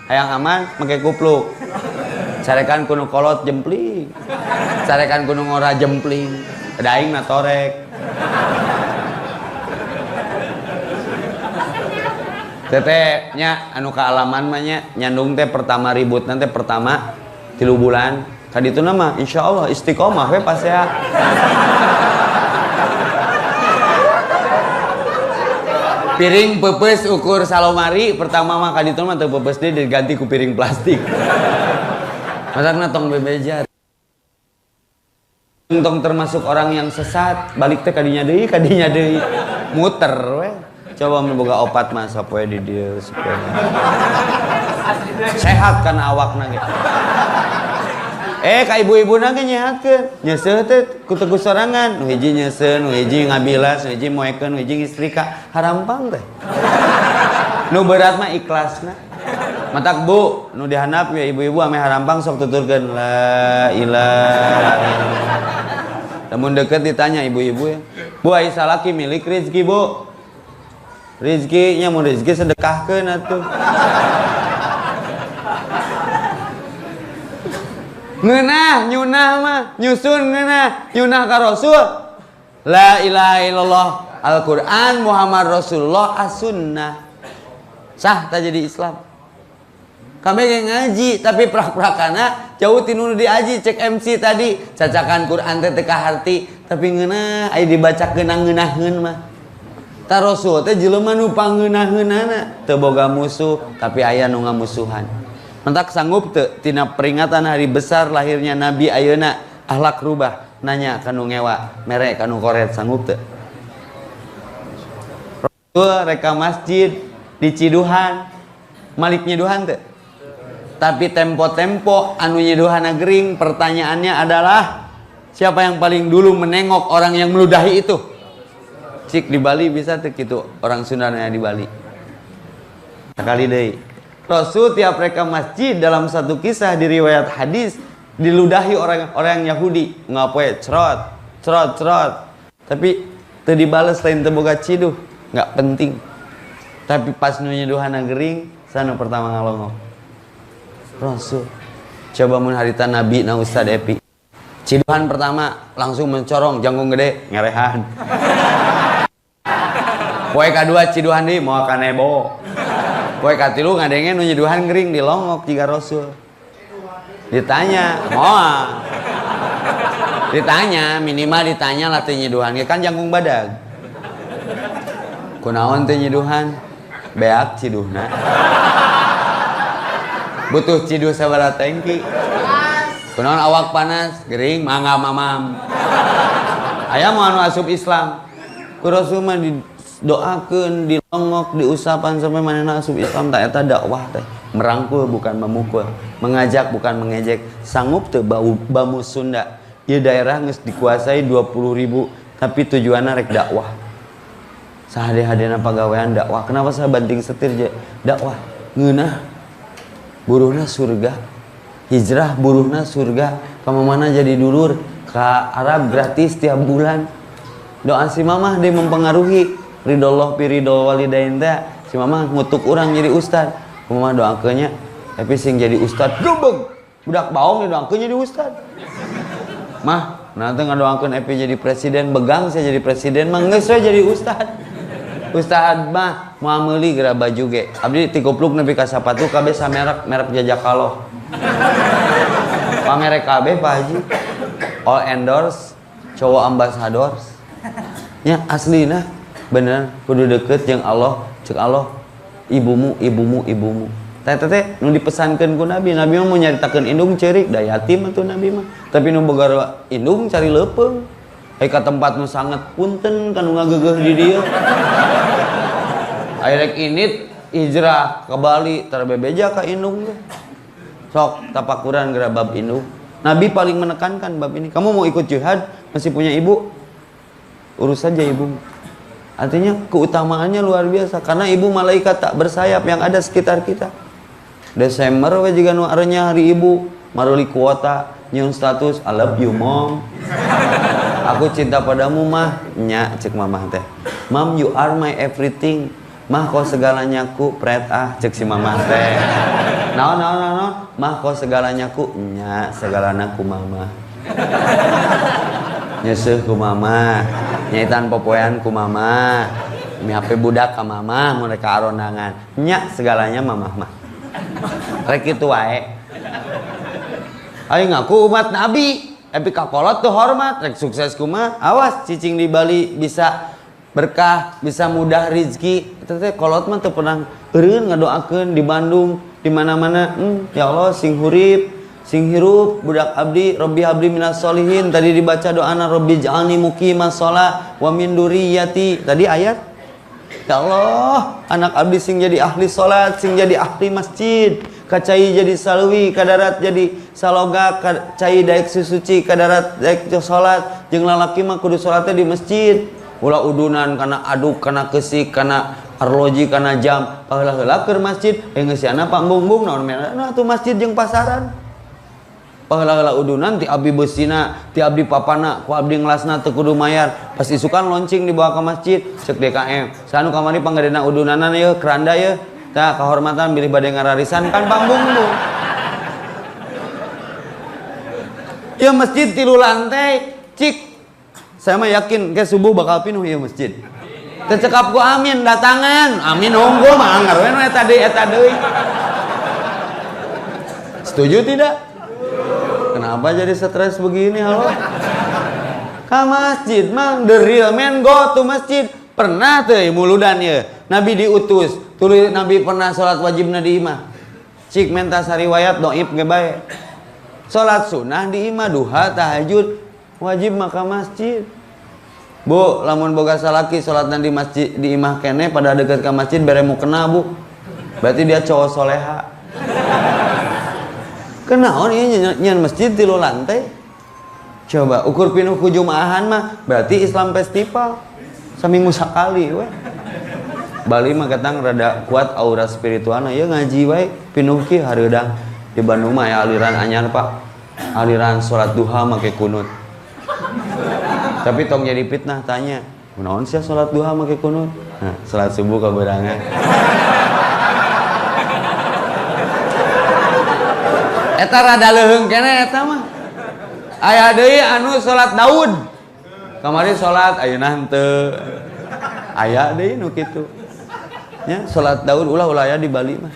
hayang aman make kupluk. Carekan kuno kolot jempling. Carekan kuno ngora jempling. Daing na torek. Tete nya anu kaalaman mah nya nyandung teh pertama ribut nanti pertama 3 bulan. Kadituna mah insyaallah istiqomah we pas ya. Piring pepes ukur salomari pertama mah kaditu mah teu pepes deui diganti ku piring plastik. Masakna tong bebejar. Tong termasuk orang yang sesat, balik teh kadinya deui muter we. Coba memboga opat mah sapoe di dieu supaya sehat kana awakna ge. Ka ibu-ibuna ge nyehatkeun. Nyeuseuh teh ku teguh sorangan, nu hiji nyeuseun, nu hiji ngabilas, nu hiji moekeun, nu hiji ngistrika, harampang teh. Nu berat mah ikhlasna. Matak Bu, nu dihandap ya ibu-ibu ame harampang sok tuturkeun la ilaha illallah. Namun deket ditanya ibu-ibu ya. Bu ai salaki milik rezeki Bu. Rezekinya mau rezeki sedekahkeun atuh. Ngeunah nyunah mah, nyusun ngeunah, nyunah ka Rasul. La ilaha illallah, Al-Qur'an, Muhammad Rasulullah, as-sunnah. Sah tak jadi Islam. Kami yang ngaji tapi prak-prakana jauh tinu diaji cek MC tadi cacakan Quran teh teu harti tapi ngeunah aya dibaca ngeunah-ngeunaheun mah. Ta Rasul teh jelema nu pangeunah-ngeunana teu boga musuh tapi aya nu ngamusuhan. Mentak sanggup teu tina peringatan hari besar lahirnya Nabi ayeuna akhlak rubah nanya kanu ngewa mere kanu koret sanggup teu? Rasul reka masjid di Ciduhan Malik nyeduhan teu? Tapi tempo-tempo anu nyeduhan gering pertanyaannya adalah siapa yang paling dulu menengok orang yang meludahi itu? Cik di Bali bisa tuh gitu orang Sundanya di Bali. Sekali deui. Rasul tiap reka masjid dalam satu kisah di riwayat hadis diludahi orang Yahudi ngapoe cerot. Tapi teu dibales lain teu boga ciduh, enggak penting. Tapi pas nu nyeduhan gering sana pertama ngalongok. Rasul coba mun harita Nabi na Ustad Epi ciduhan pertama langsung mencorong janggung gede ngerehan poe kadua ciduhan deui moal ka nebo poe katilu ngadenge nu nyeduhan gering dilongok jiga Rasul ditanya moal ditanya minimal ditanya lah teu nyeduhan kan janggung badag kunaon teu nyeduhan beak ciduhna butuh ciduh sabaraha tangki kunaon awak panas gering mangga mamam aya mau anu asup Islam ku Rasul mah didoakeun dilongok diusapan sampai manehna asup Islam tak eta dakwah teh merangkul bukan memukul mengajak bukan mengejek sanggup teu bamu Sunda ieu daerah geus dikuasai 20.000 tapi tujuanna rek dakwah sahade-hadena pagawean dakwah kenapa saya banting setir je dakwah ngeunah buruhna surga hijrah buruhna surga kamana jadi dulur ka Arab gratis tiap bulan doa si mamah dia mempengaruhi ridollah piridol walidain teh si mamah ngutuk urang jadi ustad mamah doakeunnya tapi sing jadi ustad gebeg budak baong didoakeun jadi ustad mah nanti ngadoakeun Epi jadi presiden begang saya jadi presiden mah geus we jadi ustad Ustad mah mau meuli geura baju ge. Abdi tikupluk nepi ka sapatu kabeh merek Jajakaloh. Pamerek kabeh Pak Haji. All endorse, cowok ambassadors. Nya aslina bener kudu deket jeung Allah, ceuk Allah ibumu. Teh nu dipesankeun ku Nabi mah mau nyaritakeun indung ceurik da yatim atuh Nabi mah. Tapi nu boga indung cari leupeung. Ka tempat nu sangat punten kanu ngageugeuh di dieu. Airek init hijrah ke Bali terbebeja ka indung teh. Sok tapakuran geura bab indung. Nabi paling menekankan bab ini. Kamu mau ikut jihad masih punya ibu? Urus saja ibu. Artinya keutamaannya luar biasa karena ibu malaikat tak bersayap yang ada sekitar kita. Desember we jiga nu arenya hari ibu, maruli kuota nyeun status I love you mom. Aku cinta padamu mah, nya cek mamah teh. Mom you are my everything. Mah kau segalanya ku pret cek si mamah teh. Naon. Mah kau segalanya ku nya segalana ku mama. Nyeuseuk ku mama, nyaitan popoean ku mama. Mi hape budak ka mama mun rek arondangan. Nya segalanya mamah mah. Rek kitu wae. Aing ngaku umat Nabi. Tapi kakolot tuh hormat, rek sukses kumaha. Awas cicing di Bali bisa berkah, bisa mudah rezeki. Eta teh kolot mah teu pernah eureun ngadoakeun di Bandung, di mana-mana. Ya Allah sing hurip, sing hirup budak abdi, Robbi habli minas solihin. Tadi dibaca doana Robbi ja'alni muqimas shalah wa min dzurriyyati. Tadi ayat. Ya Allah, anak abdi sing jadi ahli salat, sing jadi ahli masjid. Kacai jadi salwi, kadarat jadi saloga, kacai daek susuci, kadarat daek salat, jeung lalaki mah kudu salatnya di masjid. Ulah udunan kana aduk, kana kesik, kana arloji kana jam paheula-heula keur masjid geus siana pambungbung naon nah tuh masjid jeung pasaran paheula-heula udunan ti abdi beusina ti abdi papana ku abdi ngelasna teu kudu mayar pas isukan loncing dibawa ke masjid ceuk DKM sanu kamari panggadena udunana ieu keranda ieu tah kahormatan bilih bade ngararisan kan pambungbung ya masjid 3 lantai cik saya mah yakin ke subuh bakal pinuh ya masjid tercekap ku amin datangan amin unggul mah anggar we eta deui setuju tidak kenapa jadi stres begini halo ka masjid mah the real man go to masjid pernah teh muludan ya nabi diutus tuluy nabi pernah salat wajibna di imah cik menta sariwayat dhaif ge bae salat sunnah di imah duha tahajud wajib maka masjid bu lamun boga salaki salatna di masjid di imah kene pada deket ke masjid bere mu kena bu berarti dia cowok soleha kenaon ieu nyen masjid 3 lantai coba ukur pinuh ku jumaahan mah berarti Islam festival saminggu sakali we Bali mah katang rada kuat aura spiritualna ya ngaji wae pinuh ki hareudang di Bandung mah ya aliran anyar Pak aliran salat duha make kunut tapi tong jadi fitnah tanya kunaon sia salat duha make kunut nah salat subuh kaberangan eta rada leuheung keneh eta mah aya deui anu salat Daud kamari salat ayeuna henteu aya deui nu kitu nya salat Daud ulah aya di Bali mah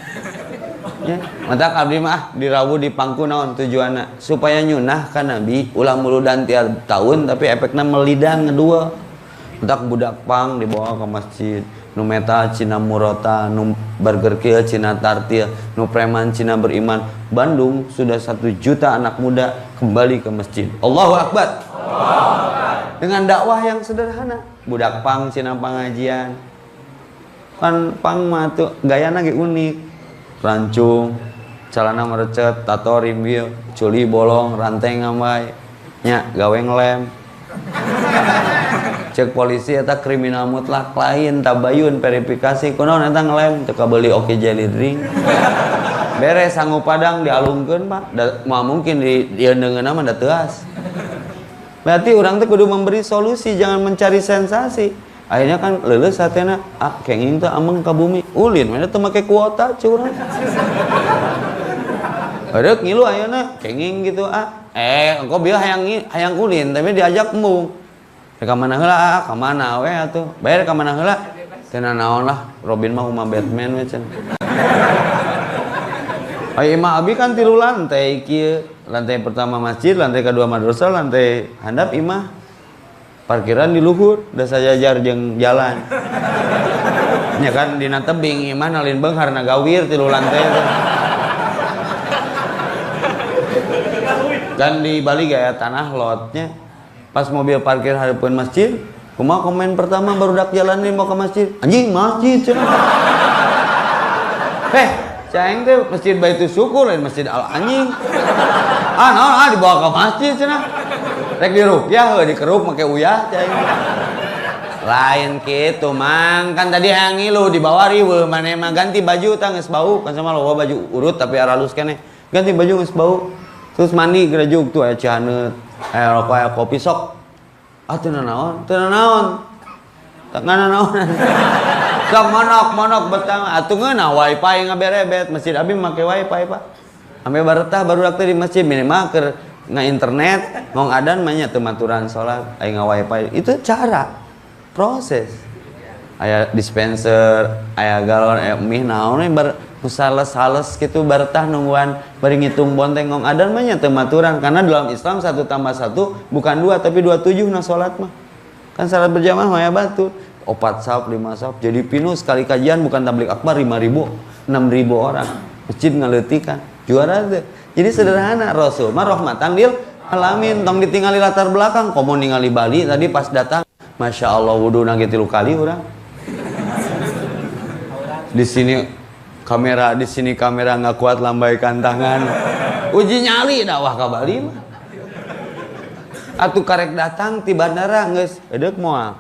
ya mata abdi mah dirawu di pangku naon tujuanna supaya nyunah ka nabi ulah muludan tiap tahun tapi efekna melidan ngedua entak budak pang dibawa ke masjid nu meta cina murota nu burger kieu cina tartil nu preman cina beriman Bandung sudah 1 juta anak muda kembali ke masjid Allahu Akbar dengan dakwah yang sederhana budak pang cina pengajian kan pang mah tuh gayana ge unik rancung celana merecet tato rimbil culi bolong rantai ngambai nya gawe ngelem cek polisi eta kriminal mutlak lain tabayun verifikasi kunaon eta ngelem teu kabeli oke jelly drink beres sanggup padang dialungkeun Pak mah mungkin di eundeungeunna mah da teuas berarti urang teh kudu memberi solusi jangan mencari sensasi akhirnya kan leuleus satena kenging teh ameng ka bumi ulin mana teu make kuota curang Adeuk ngilu ayeuna kenging gitu engko bieu hayang ulin tapi diajak embung ka mana heula ka mana we atuh bayar ka mana heula teu naon lah Robin mah umah Batman we cenah ai imah abi kan 3 lantai kieu lantai pertama masjid lantai kedua madrasah lantai handap imah parkiran di luhur da sajajar jeung jalan nya kan dina tebing imah nalin beunghar na gawir 3 lantai kan di Bali gaya tanah lotnya pas mobil parkir harapan masjid kumaha komen pertama barudak jalan mau ke masjid anjing masjid cenah caing teh masjid Baitus Syukur lain masjid Al anjing naon dibawa ke masjid cenah rek dirupiah dikeruk make uyah caing lain kitu mang kan tadi hayang ngilu dibawa riweuh maneh mah ganti baju tah geus bau kan sama loba baju urut tapi aralus keneh ganti baju geus bau terus mandi gerejug tuh aya cihaneut aya rokok aya kopi sok teu naon tak naon sok monok betang atuh ngeunah wifi ngaberebet masjid abi make wifi Pak ame baretah barudak teh di masjid minimal keur internet ngong adan mah nya teu maturan salat aya wifi itu cara proses aya dispenser aya galon aya mih naon we sales gitu baretah nungguan bari ngitung bonteng ngong adan mah nya teu maturan karena dalam Islam 1 tambah 1 bukan 2 tapi 27 na salat mah kan salat berjamaah mah ya batu 4 saf 5 saf jadi pinuh sekali kajian bukan tablik akbar 5.000 6.000 orang masjid ngaleutikan juara teh jadi sederhana Rasul mah rahmatan lil alamin tong ditingali latar belakang komo ningali Bali tadi pas datang Masya Allah wudu nage 3 kali urang di sini kamera nggak kuat lambaikan tangan uji nyali dakwah ka Bali mah atuh karek datang ti bandara geus edeuk moal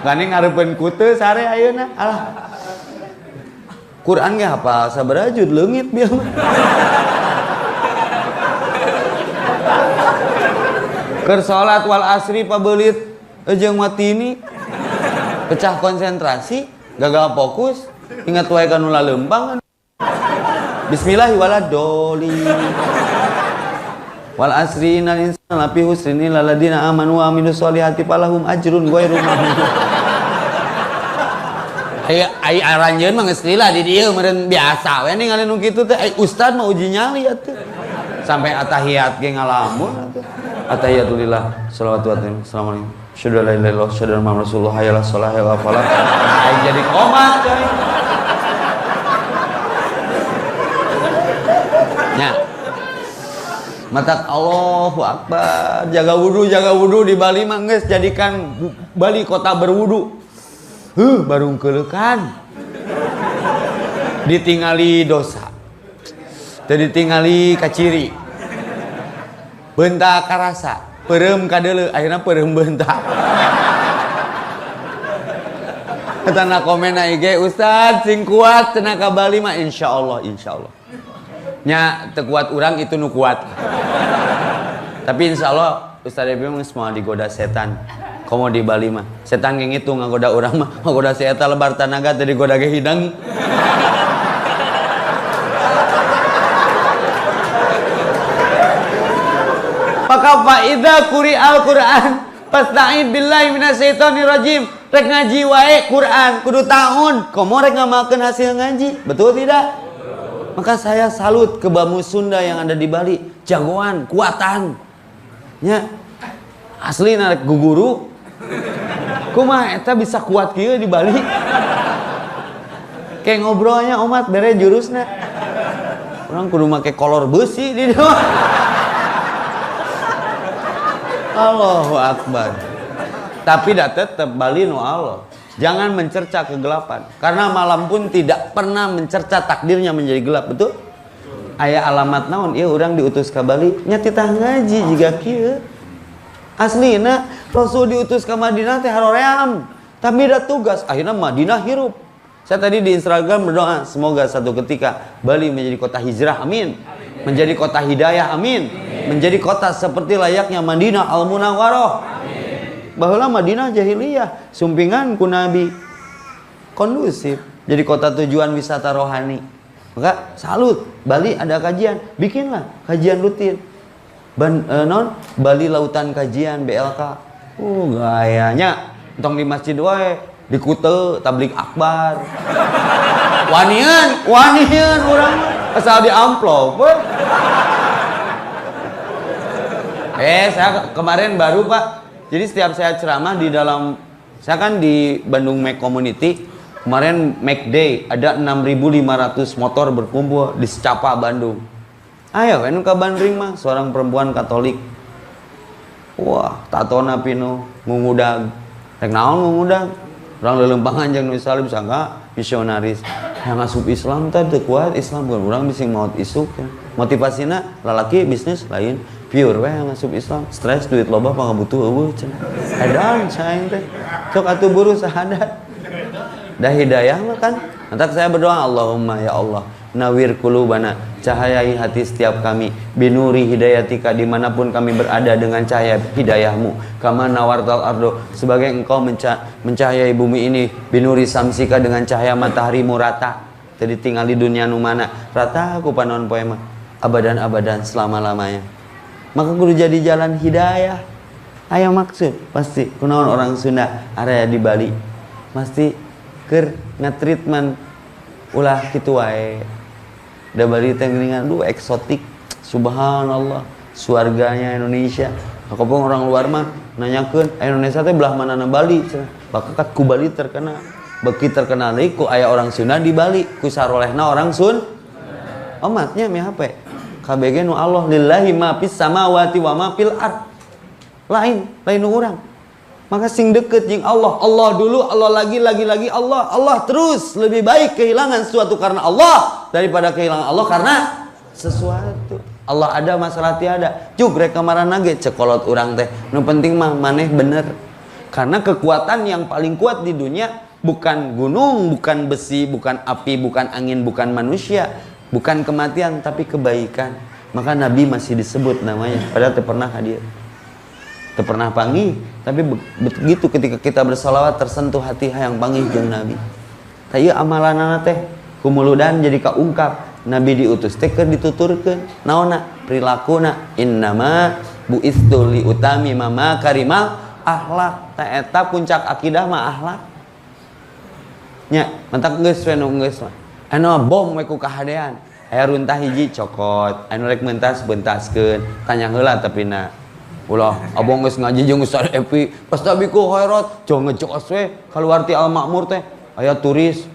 Gani ngarepeun kute sare ayeuna. Alah. Quran ge hafal sabaraha juz leungit bieu mah. Keur salat wal asri pabeulit jeung matini. Pecah konsentrasi, gagal fokus, ingat wae kana leumpang. Bismillahirrahmanirrahim. Wal asri innal insana lafi husrin illal ladzina amanu wa amilus solihati falahum ajrun ghairu mamnun. Ai aranjeun mah geus lila di dieu meureun biasa we ningali nu kitu teh ustad mah uji nyali atuh. Sampai atahiyat ge ngalamun atuh. Atahiyatulillah shalawatu wa salam. Assalamualaikum. Syada la ilaha illallah syada Muhammad rasulullah hayya ala shalah wa falah. Ai jadi komat coy. Nya. Matak Allahu Akbar. Jaga wudu di Bali mah geus jadikan Bali kota berwudu. Baru keleukan. Ditingali dosa. Teu ditingali kaciri. Beunta karasa, peureum kadeuleu, akhirna peureum beunta. Katana komen IG, Ustad sing kuat cenah ka Bali mah insyaallah. Nya teu kuat urang itu nu kuat. Tapi insyaallah Ustad Ebi mah semua digoda setan. Komo di Bali mah, setan ge ngitu ngagoda urang mah, ngagoda si eta lebar tanaga teu digoda ge hidang. Maka faida quri al-Qur'an fasta'id billahi minasyaitonir rajim. Rek ngaji wae Quran kudu tahun. Komo rek ngamakeun hasil ngaji. Betul tidak? Maka saya salut ke Bamus Sunda yang ada di Bali. Jagoan, kuatan. Nya asli narek guguru. Kumaha eta bisa kuat kieu di Bali? Kayak ngobrolnya umat bere jurusna. Orang kudu make kolor besi di dieu. Allahu Akbar. Tapi dah tetap Bali nu Allah. Jangan mencerca kegelapan. Karena malam pun tidak pernah mencerca takdirnya menjadi gelap, betul? Aya alamat naon ieu urang diutus ka Bali nya titah ngaji jiga kieu. Aslina Rasul diutus ke Madinah teh haroream. Tapi ada tugas akhirnya Madinah hirup. Saya tadi di Instagram berdoa semoga satu ketika Bali menjadi kota hijrah, amin. Menjadi kota hidayah, amin. Menjadi kota seperti layaknya Madinah Al-Munawwarah. Baheula Madinah jahiliyah, sumpingan ku Nabi. Kondusif, jadi kota tujuan wisata rohani. Maka salut, Bali ada kajian, bikinlah kajian rutin. Bali Lautan Kajian BLK. Gayanya entong di masjid wae, di Kute tablik akbar. Wanian urang asal di amplop. Saya kemarin baru Pak. Jadi setiap saya ceramah di dalam, saya kan di Bandung Mac Community. Kemarin Mac Day ada 6.500 motor berkumpul di Secapa Bandung. Ayo kan ke Bandung mah seorang perempuan Katolik. Wah, tatona pinu ngugudag. Rek naon ngugudag? Urang lelempangan jeung nu salib sangka misionaris. Yang asup Islam teh teu kuat Islam bukan urang bising maot isuk. Motivasina lalaki bisnis lain. Pure we ngasup Islam, stres duit loba pangabutuh eueuh cenah. Edan saing teh. Sok atuh buru sahadat. Dah hidayah mah kan. Entak saya berdoa Allahumma ya Allah, nawir qulubana, cahayai hati setiap kami, binuri hidayatika dimanapun kami berada dengan cahaya hidayahmu. Kama nawartal ardo, sebagai engkau mencahayai bumi ini, binuri samsika dengan cahaya mataharimu rata. Jadi tinggal di dunia nu mana rata aku panon poe mah abadan-abadan selama-lamanya. Maka kudu jadi jalan hidayah. Aya maksud pasti kunaon orang Sunda area di Bali. Pasti keur ngatreatment ulah kitu wae. Da Bali teh geuningan eksotik. Subhanallah, surganya Indonesia. Kapung orang luar mah nanyakeun, Indonesia teh belah manana Bali cenah. Bakat ku Bali terkena. Beki terkenal deui ku aya orang Sunda di Bali, ku sarolehna orang Sun. Omatnya mi hape. KBG nu Allah lillahi ma fis samawati wa ma fil ard. Lain nu urang. Maka sing deket jeung Allah, Allah dulu, Allah lagi Allah, Allah terus. Lebih baik kehilangan sesuatu karena Allah daripada kehilangan Allah karena sesuatu. Allah ada masalah tiada. Cuk rek kamaranna ge cekolot urang teh. Nu penting mah maneh bener. Karena kekuatan yang paling kuat di dunia bukan gunung, bukan besi, bukan api, bukan angin, bukan manusia, bukan kematian, tapi kebaikan. Maka Nabi masih disebut namanya, padahal tidak pernah hadir, tidak pernah panggil. Tapi begitu ketika kita bersalawat tersentuh hati yang panggil jeung Nabi. Tah ieu amalanana teh kumuludan jadi kaungkap. Nabi diutus teh keur dituturkeun naonna prilakuna innama buistu li utami mama karimal akhlak. Ta eta puncak akidah mah akhlak nya mentak geus we nu geus mah anu bom we ku kahadean aya runtah hiji cokot anu rek mentas bentaskeun tanya heula tapina ulah abong geus ngaji jeung Ustaz Epi pas Nabi ku khairat jong ngejos we kaluar ti Al Makmur teh aya turis.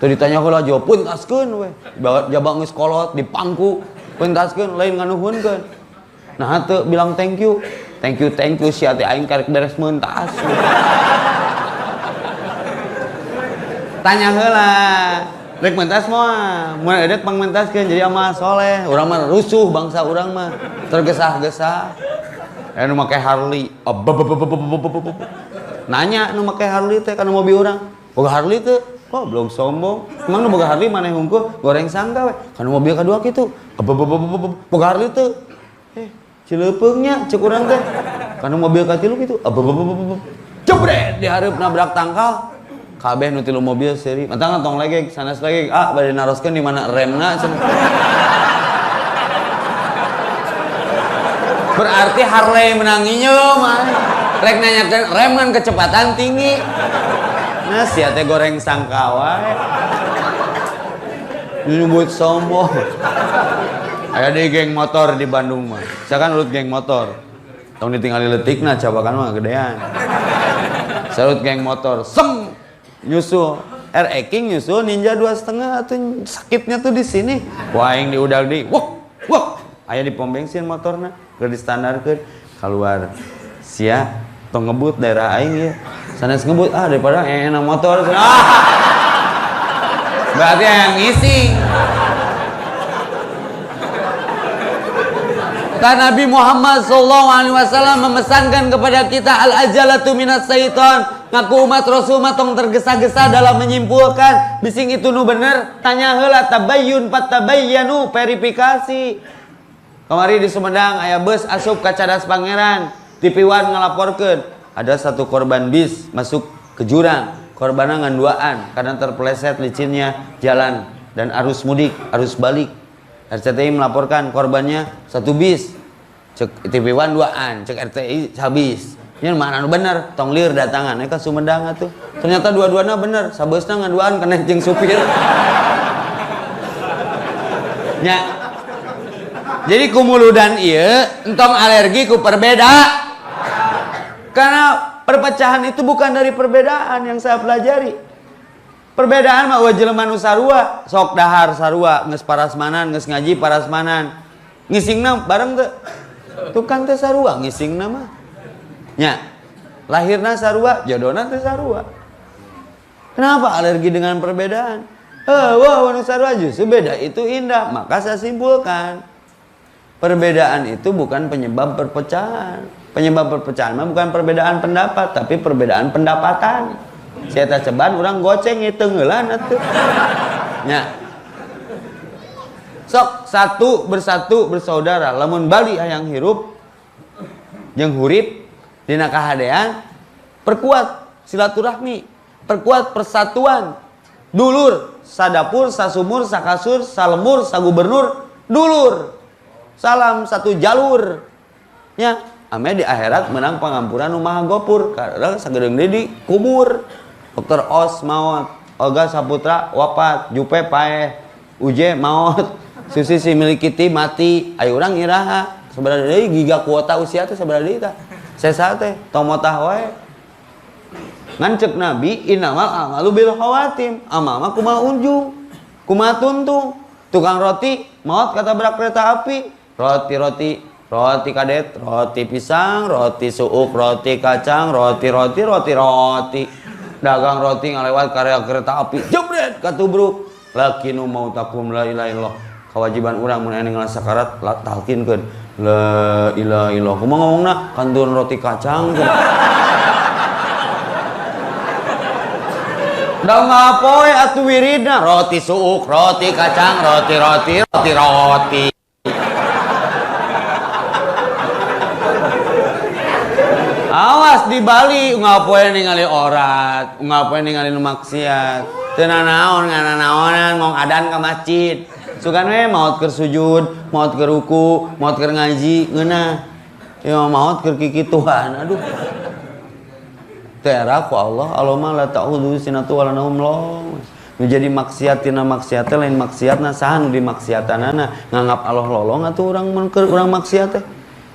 Teu ditanya heula jawab puntaskeun we. Jaba geus kolot di pangku puntaskeun lain nganuhunkeun. Nah teu bilang thank you. Thank you sia teh aing karek beres mentas. Tanya heula. Rek mentas moal, mun edek pangmentaskeun jadi amal soleh. Urang mah rusuh bangsa urang mah. Tergesah-gesah. Anu make Harley. Nanya nu make Harley teh kana mobil urang. Boga Harley teu? Oh, belum sombong. Emang nu boga Harley maneh hungkul goreng sangka we. Kana mobil kadua kitu. Boga Harley teu? Cileupeungnya cek urang teh. Kana mobil katilu kitu. Jebret di hareup nabrak tangkal. Kabeh nu tilu mobil seri. Mantang tong lege sanes lege. Ah, bade naroskeun di mana remna cenah. Berarti Harley menanginya mah. Rek nanyakeun rem kan kecepatan tinggi. Nah, sia teh goreng sangka wae. Nyebut sombong. Aya deui geng motor di Bandung mah. Misalkan urut geng motor. Tong ditinggali leutikna cabakan mah gedean. Sarut geng motor, sem nyusul R-King nyusul Ninja 2,5 atuh sakitnya tuh di sini. Wah aing diudag di. Wah. Aya di pom bensin motorna, keur distandarkeun keluar. Sia tong ngebut daerah aing ya. Sanes ngebut daripada enak motor. Berarti yang ngising. Kan Nabi Muhammad SAW memesankan kepada kita al-ajalatu minas syaiton. Ngaku umat Rasul tong tergesa-gesa dalam menyimpulkan bising itu nu bener. Tanya heula tabayyun fatabayyanu, verifikasi. Kemari di Sumedang aya bus asup ka Cadas Pangeran. TV One ngalaporkeun ada satu korban bis masuk ke jurang. Korbannya nganduaan karena terpeleset licinnya jalan dan arus mudik, arus balik. RCTI melaporkan korbannya satu bis, cek TV One duaan, cek RCTI habis. Ini mana nu bener, tong lir datangan, ka Sumedang atuh. Ternyata dua-duanya bener, sabeusna ngaduaan kena jeung supir. Nya. Jadi kumuludan ieu entong alergi ku perbeda. Karena perpecahan itu bukan dari perbedaan yang saya pelajari. Perbedaan mah jelema nu sarua, sok dahar sarua, geus parasmanan, geus ngaji parasmanan. Ngisingna bareng teu? Tukang teh sarua ngisingna mah. Nya. Lahirna sarua, jodohna teh sarua. Kenapa alergi dengan perbedaan? Wah, nu sarua justru beda itu indah. Maka saya simpulkan, perbedaan itu bukan penyebab perpecahan. Penyebab perpecahan mah bukan perbedaan pendapat, tapi perbedaan pendapatan. Saya tak ceban orang goceng hitung heula atuh. Nya. Sok satu bersatu bersaudara, lamun bali hayang hirup jeung hurip dina kahadean, perkuat silaturahmi, perkuat persatuan. Dulur, sadapur, sasumur, sakasur, salemur, sagubernur, dulur. Salam satu jalur. Nya, ame di akhirat menang pangampuran nu maha gopur, karena sagedeung deui di kubur. Dr. Os maut, Olga Saputra wafat, Jupe paeh, Uje maut, Susi si Milikiti mati, ayo urang iraha. Sabaraha deui giga kuota usia teh sabaraha deui tah? Sesa teh tong motah wae. Ngan ceuk Nabi innamal a'malu bil khawatim. Amal mah kumaha unjung, kumaha tuntung. Tukang roti maut katabrak kereta api. Roti kadet, roti pisang, roti suuk, roti kacang, roti. Dagang roti ngalewat karya kereta api, jebret katubruk. Lakinu mautakum la ilaha illallah. Kewajiban urang mun aya ngalah sakarat talkinkeun la ilaha illallah. Kumaha ngomongna? Kantun roti kacang. Da ngapoe atuh wiridna roti suuk, roti kacang, roti. Awas di Bali ngapoe ningali orat, ngapoe ningali nu maksiat. Teu nanaon ngananaonan ngong adan ka masjid. Sugan we maot keur sujud, maot keur ruku, maot keur ngaji, ngeunah. Ya maot keur kikituan. Aduh. Tera ku Allah mah la ta'udhu sinatu wala naum long. Nu jadi maksiat tina maksiat teh lain maksiatna saha nu dimaksiatanana nganggap Allah lolong atuh urang mun keur urang maksiat teh.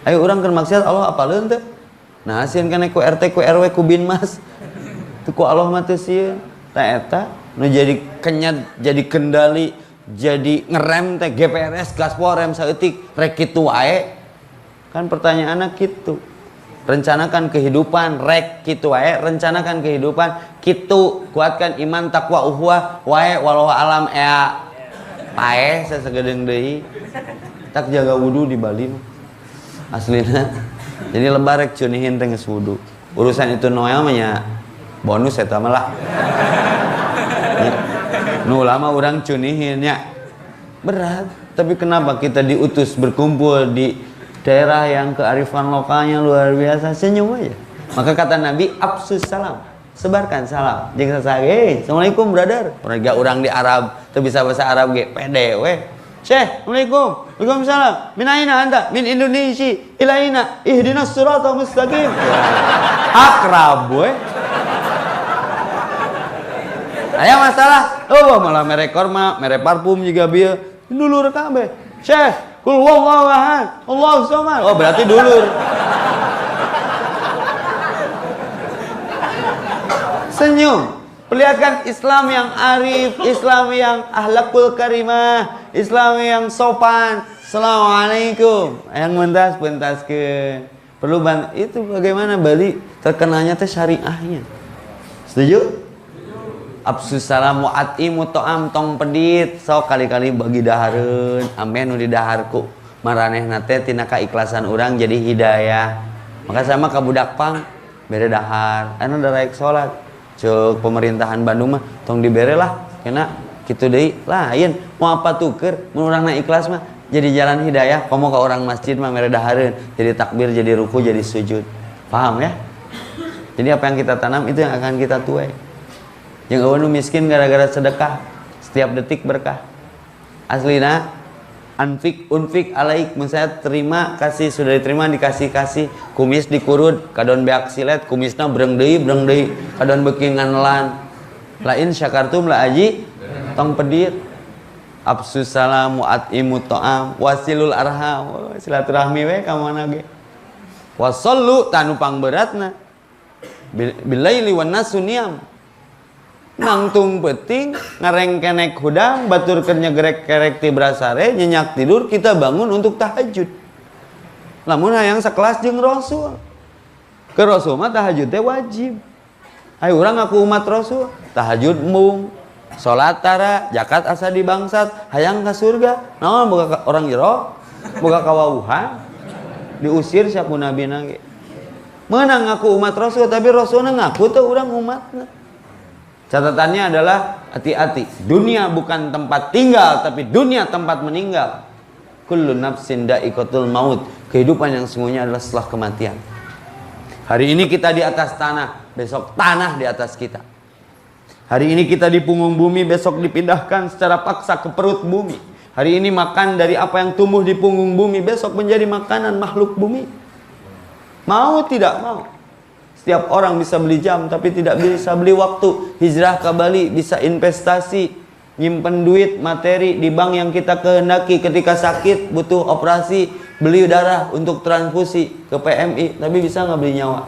Ayo urang keur maksiat Allah apaleun teh. Nah sieun kana ku RT ku RW ku Binmas. Teu ku Allah mah teu sieun. Tah eta nu jadi kenyat jadi kendali jadi ngerem teh GPRS gaspol rem saeutik rek kitu wae. Kan pertanyaanna kitu. Rencanakan kehidupan rek kitu wae, rencanakan kehidupan kitu, kuatkan iman takwa uhwah wae walau alam ea pae sasagedeung deui. Tak jaga wudu di Bali mah. Aslina. Jadi lebar rek cunihin teh geus wudu. Urusan itu Noel mah nya bonus eta mah lah. Nu lama urang cunihin nya. Berat, tapi kenapa kita diutus berkumpul di daerah yang kearifan lokalnya luar biasa, senyum aja. Maka kata Nabi, absus salam, sebarkan salam. Jangan sage, assalamualaikum brother. Mereka orang di Arab, tuh bisa bahasa Arab ge, pede we. Syekh, assalamualaikum, waalaikumsalam. Min aina anta? Min Indonesia. Ila aina? Ihdinas siratal mustaqim. Akrab we. Aya masalah, oh malah merek korma, merek parfum juga bieu. Dulur kabeh. Syekh, kul wallahu ahad, Allahu samad. Oh berarti dulur. Senyum. Perlihatkan Islam yang arif, Islam yang ahlakul karimah, Islam yang sopan. Assalamualaikum. Yang pentaskeun. Perlu itu bagaimana Bali terkenalnya teh syariahnya. Setuju? Absus salam wa atimu to'am tong pedit sok kali-kali bagi dahareun ame nu di daharku maranehna teh tina kaikhlasan urang jadi hidayah. Maka sama ka budak pang bere dahar anu da raek salat ceuk pemerintahan Bandung mah tong dibere lah kena kitu deui lain mau apa tuker mun urangna ikhlas mah jadi jalan hidayah komo ka orang masjid mah mere dahareun jadi takbir jadi ruku jadi sujud. Paham ya? Jadi apa yang kita tanam itu yang akan kita tuai. Yang eueun miskin gara-gara sedekah setiap detik berkah. Aslina unfik alaik mun saya terima kasih sudah diterima dikasih kumis dikurud kadon beak silet kumisna breng deui kadon beuki nganelan lain syakartum la aji tong pedit absus salam wa atimu ta'am wasilul arham silaturahmi we ka mana ge wasallu tanu pangberatna bilaili wan nasu niyam nangtung peting ngareng kenek hudang batur nyegerek kerek ti brasare nyenyak tidur kita bangun untuk tahajud lamun hayang sakelas jeung Rasul ke Rasul mah tahajud teh wajib ayo urang ngaku umat Rasul tahajud mung salat tara zakat asa dibangsat hayang ka surga naon boga orang jero boga kawauhan diusir saku nabina ge meunang ngaku umat Rasul tapi Rasulna ngaku teh urang umatna. Catatannya adalah hati-hati. Dunia bukan tempat tinggal, tapi dunia tempat meninggal. Kullu nafsin da'iqatul maut. Kehidupan yang sungguhnya adalah setelah kematian. Hari ini kita di atas tanah, besok tanah di atas kita. Hari ini kita di punggung bumi, besok dipindahkan secara paksa ke perut bumi. Hari ini makan dari apa yang tumbuh di punggung bumi, besok menjadi makanan makhluk bumi. Mau tidak mau. Setiap orang bisa beli jam tapi tidak bisa beli waktu. Hijrah ke Bali bisa investasi, nyimpen duit materi di bank yang kita kehendaki. Ketika sakit butuh operasi, beli darah untuk transfusi ke PMI, tapi bisa nggak beli nyawa?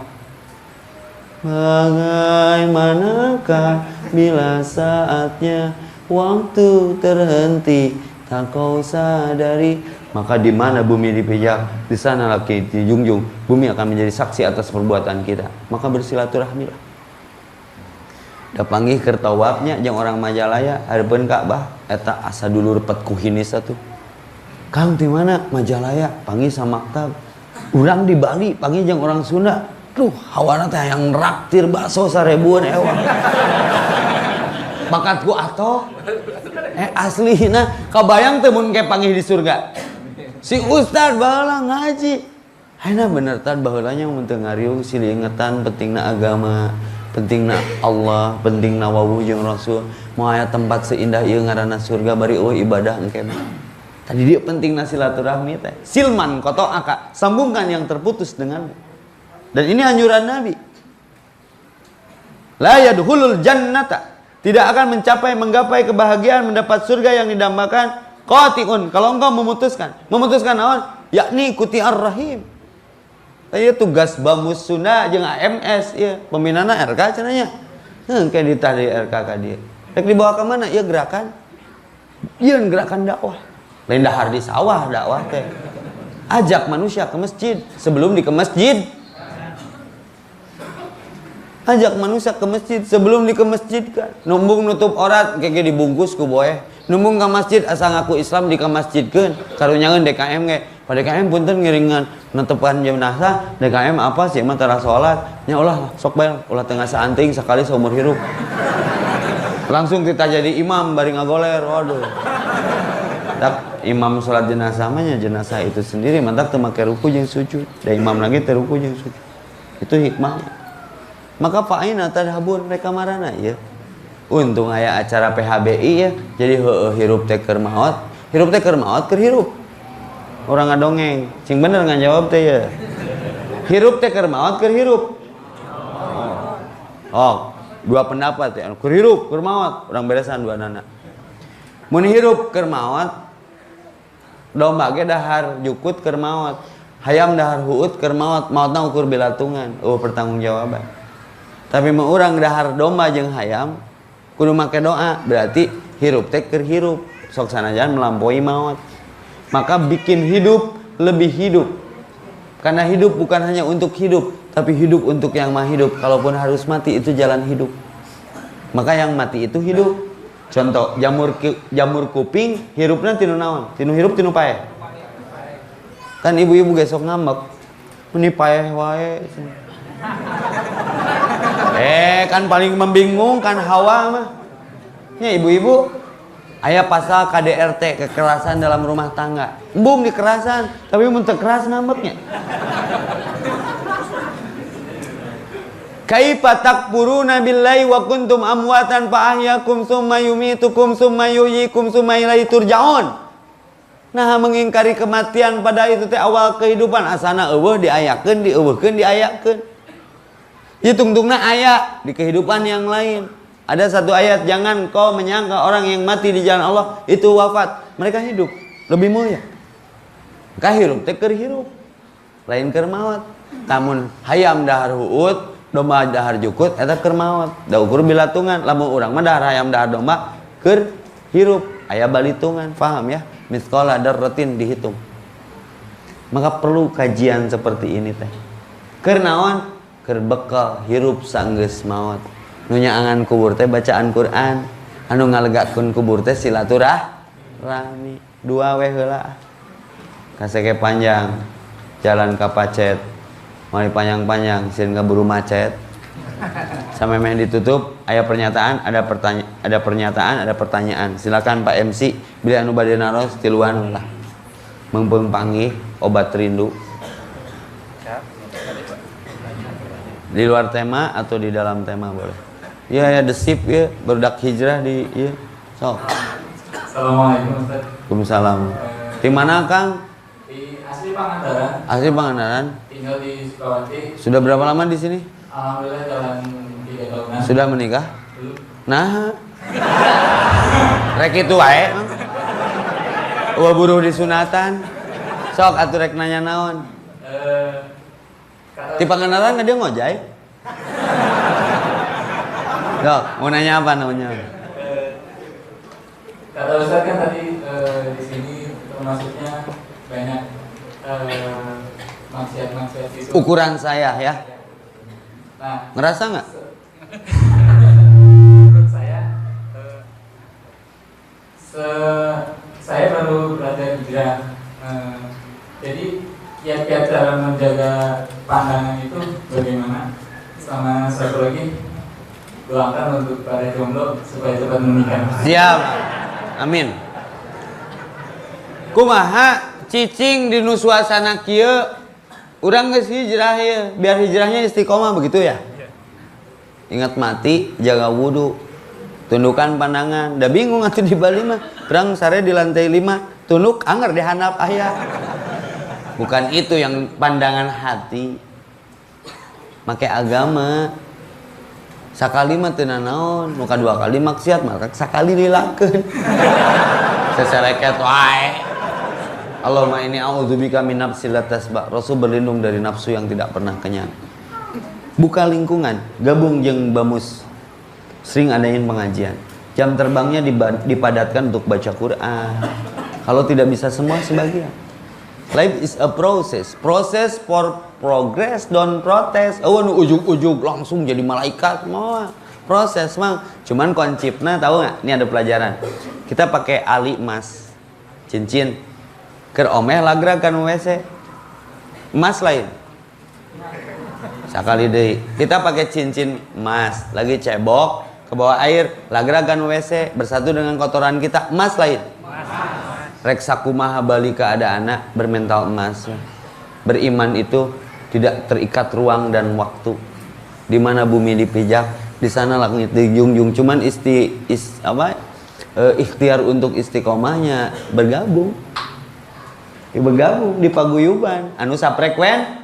Bagaimanakah bila saatnya waktu terhenti tak kau sadari? Maka di mana bumi dipijak, di sana lagi dijunjung. Bumi akan menjadi saksi atas perbuatan kita. Maka bersilaturahmilah. Da panggih keur tawafnya jeung orang Majalaya hareupeun Ka'bah eta asa dulur pet kuhinis atuh. Kang di mana? Majalaya, panggih sama maktab. Urang di Bali, panggih jeung orang Sunda. Duh, hawana teh yang raktir bakso 1000 ewang. bakatku atoh. Aslina kabayang teu mun ke panggih di surga. Si ustad baheula ngaji. Haina bener tad baheulanya mun teu ngariung silingetan pentingna agama, pentingna Allah, pentingna wawuh jeung Rasul. Moal aya tempat seindah ieu ngaranna surga bari ibadah engke mah. Tadi dia pentingna silaturahmi teh. Silman koto aka, sambungkan yang terputus denganmu. Dan ini anjuran Nabi. La yadkhulul jannata, tidak akan menggapai kebahagiaan mendapat surga yang didambakan qati'un, kalau engkau memutuskan naon? Yakni ikuti ar-rahim. Ieu tugas Bamus Sunda jeung AMS ieu, pembinana RK cenanya. Heuh kayak ditah di RK ka dieu. Rek dibawa ke mana? Ieu gerakan. Ieu gerakan dakwah. Lain dahar di sawah dakwah teh. Ajak manusia ke masjid sebelum di ke masjid. Ajak manusia ke masjid sebelum di ke masjid kan. Numbung nutup aurat kayak dibungkus ku boe. Numbung ke masjid asa ngaku Islam di ke masjidkeun. Karunyangeun DKM ge. Pada DKM punten ngiringan netepan jenazah. DKM apa sih mah tara salat. Nya ulah sok bae ulah tengah saanting sakali seumur hirup. Langsung kita jadi imam bari ngagoler. Waduh. Tak imam salat jenazah mah nya jenazah itu sendiri mantap teu make ruku jeung sujud. Da imam lagi teu ruku jeung sujud. Itu hikmahnya. Maka fa'ina tadhabun mereka marana ya. Untung aya acara PHBI ya. Jadi heueuh hirup teh keur maot. Hirup teh keur maot keur hirup. Orang ngadongeng. Cing bener ngajawab teh ya. Hirup teh keur maot keur hirup. Oh, dua pendapat ya. Keur hirup keur maot. Urang beresan dua nana. Mun hirup keur maot domba ge dahar jukut keur maot. Hayam dahar huut keur maot. Maotna ukur bilatungan. Pertanggungjawaban. Tapi mau orang dahar domba jeung hayam kudu make doa, berarti hirup teh keur hirup sok sanajan melampaui maut. Maka bikin hidup lebih hidup. Karena hidup bukan hanya untuk hidup, tapi hidup untuk yang maha hidup. Kalaupun harus mati itu jalan hidup. Maka yang mati itu hidup. Contoh jamur kuping hirupna tinu naon? Tinu hirup tinu paeh. Kan ibu-ibu ge sok ngambek. Meni paeh wae. Kan paling membingungkan Hawa mah. Nya ibu-ibu, aya pasal KDRT kekerasan dalam rumah tangga. Embung dikerasan, tapi mun teu keras ngambeknya. Kaifa takfuruna billahi wa kuntum amwatan fa ahyakum summa yumitukum summa yuhyikum summa ilaihi turja'un. Nah mengingkari kematian pada itu teh awal kehidupan asana eueuh diayakeun dieuweuhkeun diayakeun. Hitung-tungna ayat di kehidupan yang lain. Ada satu ayat, jangan kau menyangka orang yang mati di jalan Allah itu wafat. Mereka hidup, lebih mulia. Maka hirup teh keur hirup. Lain keur maot. Tamun hayam dahar huut, domba dahar jukut, eta keur maot. Da ukur bilatungan. Lamun urang mah dahar hayam dahar domba keur hirup. Aya balitungan, paham ya? Mithqala dzarratin dihitung. Maka perlu kajian seperti ini teh. Keur naon? Keur bekal hirup sanggeus maot. Nu nyaangan kubur teh bacaan Quran, anu ngalegakeun kubur teh silaturahmi. Dua we heula. Kaseke panjang jalan ka Pacet. Mari panjang-panjang sieun kaburu macet. Samemeh ditutup aya pernyataan, ada pertanyaan. Silakan Pak MC beli anu bade naros tiluan lah. Mumpung panggih obat rindu. Di luar tema atau di dalam tema boleh. Ya desip ya, berdak hijrah di ya. Sok. Assalamualaikum Ustaz. Waalaikumsalam. Di mana Kang? Di Asli Pangandaran. Asli Pangandaran. Tinggal di Sukawati. Sudah berapa lama di sini? Alhamdulillah jalan 3 tahunan. Sudah menikah? Belum. Nah. Rek itu wae. Wah buruh di sunatan. Sok atuh rek nanya naon? Di Pangandaran nggak dia ngojay? Dok, mau nanya apa namanya? Kata Ustaz kan tadi di sini termasuknya banyak maksiat-maksiat itu. Ukuran saya ya. Nah, Ngerasa nggak? menurut saya saya baru belajar hijrah. Jadi kiat-kiat cara menjaga pandangan itu bagaimana? Sama satu lagi, doakan untuk para jomblo supaya cepat menikah. Siap. Amin. Kumaha cicing di nu suasana kieu urang geus hijrah ya, biar hijrahnya istiqomah begitu ya. Ingat mati, jaga wudhu, tundukkan pandangan. Da bingung atuh di Bali mah, perang sare di lantai 5, tunduk anger di handap aya. Bukan itu yang pandangan hati. Make agama. Sakali mah teu nanaon, muka 2 kali maksiat, maka sakali dilakeun. Seseleket wae. Allahumma inni a'udzubika min nafsil la tasba. Rasul berlindung dari nafsu yang tidak pernah kenyang. Buka lingkungan, gabung jeung Bamus. Sering adain pengajian. Jam terbangnya dipadatkan untuk baca Quran. Kalau tidak bisa semua, sebagian. Life is a process. Process for progress, don't protest. Oh, nu ujug-ujug langsung jadi malaikat mau. Proses mah. Cuman konsepnya tahu nggak? Ini ada pelajaran. Kita pakai ali emas, cincin. Ker omeh lagrakan WC. Emas lain. Sekali deh. Kita pakai cincin emas, lagi cebok ke bawah air, lagrakan WC bersatu dengan kotoran kita, emas lain. Rek sakumaha balika ada anak bermental emas. Beriman itu tidak terikat ruang dan waktu. Di mana bumi dipijak, di sana langit dijunjung. Cuman ikhtiar untuk istiqomahnya bergabung. Bergabung di paguyuban anu saprekuensi.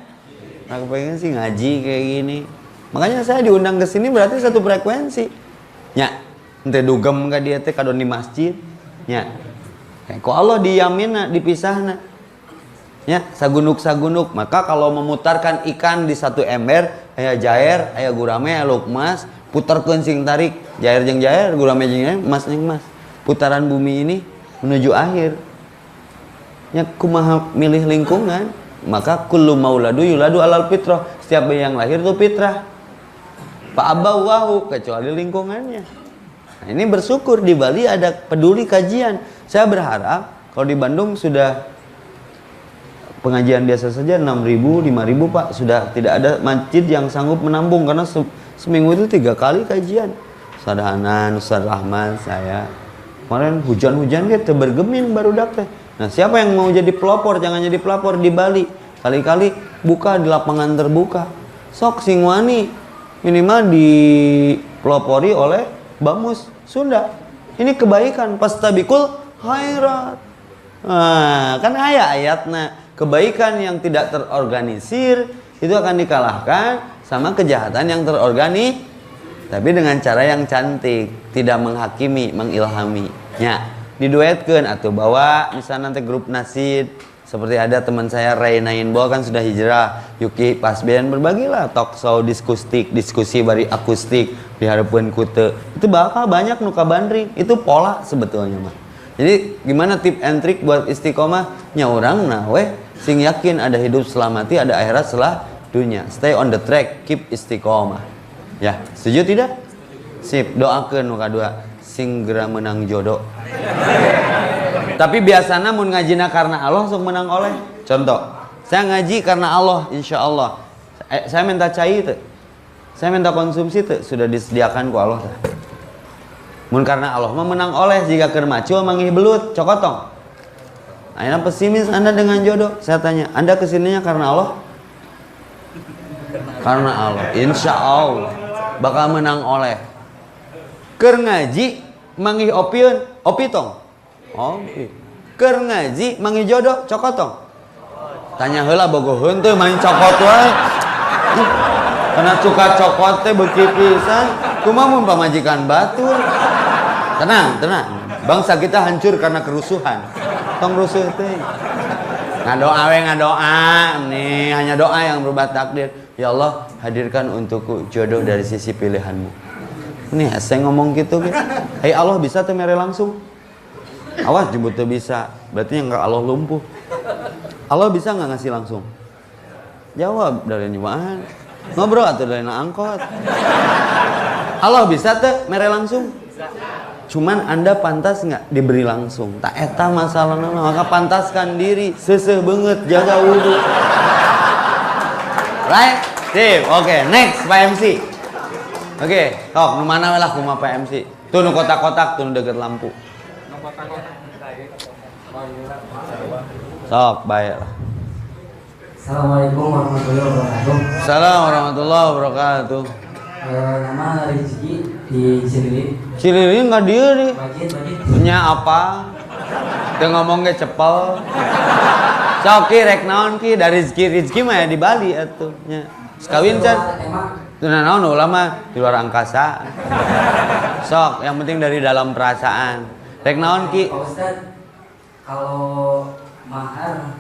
Aku pengen sih ngaji kayak gini. Makanya saya diundang ke sini berarti satu frekuensi. Nya, ente dugem ka dia teh kadon di masjid. Nya. Kok Allah diyaminna dipisahna. Ya, sagunuk-sagunuk. Maka kalau memutarkan ikan di satu ember, aya jair, aya gurame, aya lukmas, putarkeun sing tarik, jair jeung jair, gurame jeung jair, emas jeung emas. Putaran bumi ini menuju akhir. Ya, kumaha milih lingkungan, maka kullu mauladu yuladu alal fitrah. Setiap bayi yang lahir itu fitrah. Fa abawahu, kecuali lingkungannya. Nah, ini bersyukur di Bali ada peduli kajian. Saya berharap kalau di Bandung sudah pengajian biasa saja 6.000, 5.000 Pak, sudah tidak ada masjid yang sanggup menampung karena seminggu itu 3 kali kajian. Ustaz Hanan, Ustaz Rahman, saya. Kemarin hujan-hujan gitu bergeming baru dapet. Nah, siapa yang mau jadi pelopor? Jangan jadi pelopor di Bali. Kali-kali buka di lapangan terbuka. Sok sing wani minimal dipelopori oleh Bamus Sunda. Ini kebaikan. Pastabikul khairat. Nah, kan ayatnya kebaikan yang tidak terorganisir itu akan dikalahkan sama kejahatan yang terorganisir. Tapi dengan cara yang cantik, tidak menghakimi, mengilhami. Ya. Diduetkeun atau bawa misalnya nanti grup nasid seperti ada teman saya Ray Nainbol kan sudah hijrah, Yuki Pasbian, berbagilah talk show diskusi bari akustik diharapkeun kute itu bakal banyak nuka bandring. Itu pola sebetulnya mah. Jadi gimana tip and trick buat istiqomah nya urang nah weh sing yakin ada hidup setelah mati, ada akhirat setelah dunia. Stay on the track, keep istiqomah. Ya, setuju tidak? Sip, doakeun nu kadua segera menang jodoh. Tapi biasanya mun ngajina karena Allah sok menang oleh. Contoh, saya ngaji karena Allah, insya Allah. Saya minta cai itu, saya minta konsumsi itu sudah disediakan ku Allah. Mun karena Allah mah menang oleh. Jika keur macul manggih belut, cokotong. Ayeuna pesimis Anda dengan jodoh. Saya tanya, Anda kesininya karena Allah? Karena Allah, insya Allah bakal menang oleh. Keur ngaji manggih opieun, opi tong. Opi. Keur ngaji manggih jodoh, cokotong. Tanya heula bogoheun teh main cokot wae. Karena suka cokot teh beuki pisan, kumaha mun pamajikan batur. Tenang, tenang. Bangsa kita hancur karena kerusuhan. Tong rusuh teh. Ngadoa we ngadoa, nih hanya doa yang berubah takdir. Ya Allah, hadirkan untukku jodoh dari sisi pilihanmu. Nih, saya ngomong gitu. Hei Allah bisa tuh mere langsung. Awas jemput tuh bisa. Berarti yang Allah lumpuh. Allah bisa nggak ngasih langsung? Jawab dari nyumaan. Ngobrol atau dari angkot. Allah bisa tuh mere langsung? Cuman Anda pantas nggak diberi langsung? Tak eta masalahnya. Maka pantaskan diri. Seseh banget jaga wudhu. Right? Sip. Oke, next Pak MC. Oke, sok nu mana lah kumaha PMC. Tuh nu kotak-kotak tuh nu deket lampu. Sok bae lah. Assalamualaikum warahmatullahi wabarakatuh. Assalamualaikum warahmatullahi wabarakatuh. Nama Rizky di Cilili. Cilili enggak dia nih. Bagi. Nya apa? Teu ngomong ge cepel. Sok ki rek naon ki dari Rizky mah ya di Bali atuh nya. Sekawin can. Teu naon ulama di luar angkasa. Sok, yang penting dari dalam perasaan. Rek naon ki? Pak Ustadz, kalau mahar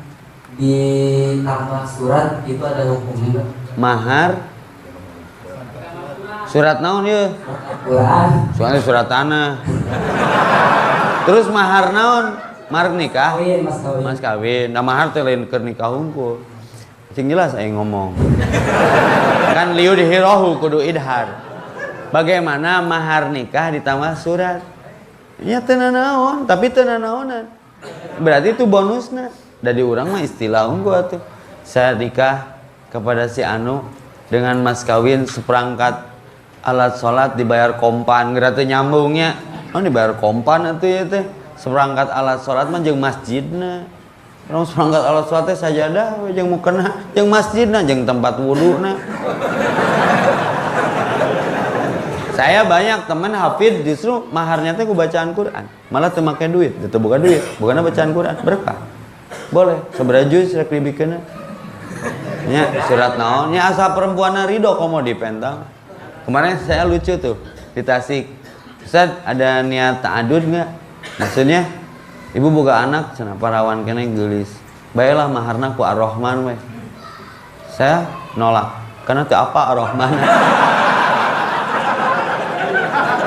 ditambah surat itu ada hukumnya nggak? Mahar surat naon ya? Quran. Soalnya surat tanah. Terus mahar naon? Mahar nikah? Kawin, mas kawin. Mas kawin. Nah mahar teh lain keur nikah hungkul. Sing jelas aing ngomong. Kan liu dihirohu kudu idhar. Bagaimana mahar nikah ditambah surat? Ya teu naon, tapi teu naonan. Berarti itu bonusna. Dari urang mah istilah unggul atuh. Saya nikah kepada si Anu dengan mas kawin seperangkat alat sholat dibayar kompan. Geura teu nyambungnya. Oh dibayar kompan atuh ya teh. Seperangkat alat sholat mah jeung masjidna. Orang seperangkat alat sholat teh sajadah jeung mukena jeung masjidna jeung tempat wuduna. Saya banyak teman hafid justru maharnya teh ku bacaan Quran. Malah teu make duit, teu buka duit, bukanna bacaan Quran, berkah. Boleh, sabaraha juz rek dibikeunna. Nya surat naon? Nya asa perempuanna ridho komo dipentang. Kemarin saya lucu tuh di Tasik. Ustaz, ada niat ta'adud enggak? Maksudnya ibu boga anak cenah parawan keneh geulis. Baelah maharna ku Ar-Rahman we. Saya nolak karena teu apa Ar-Rahman.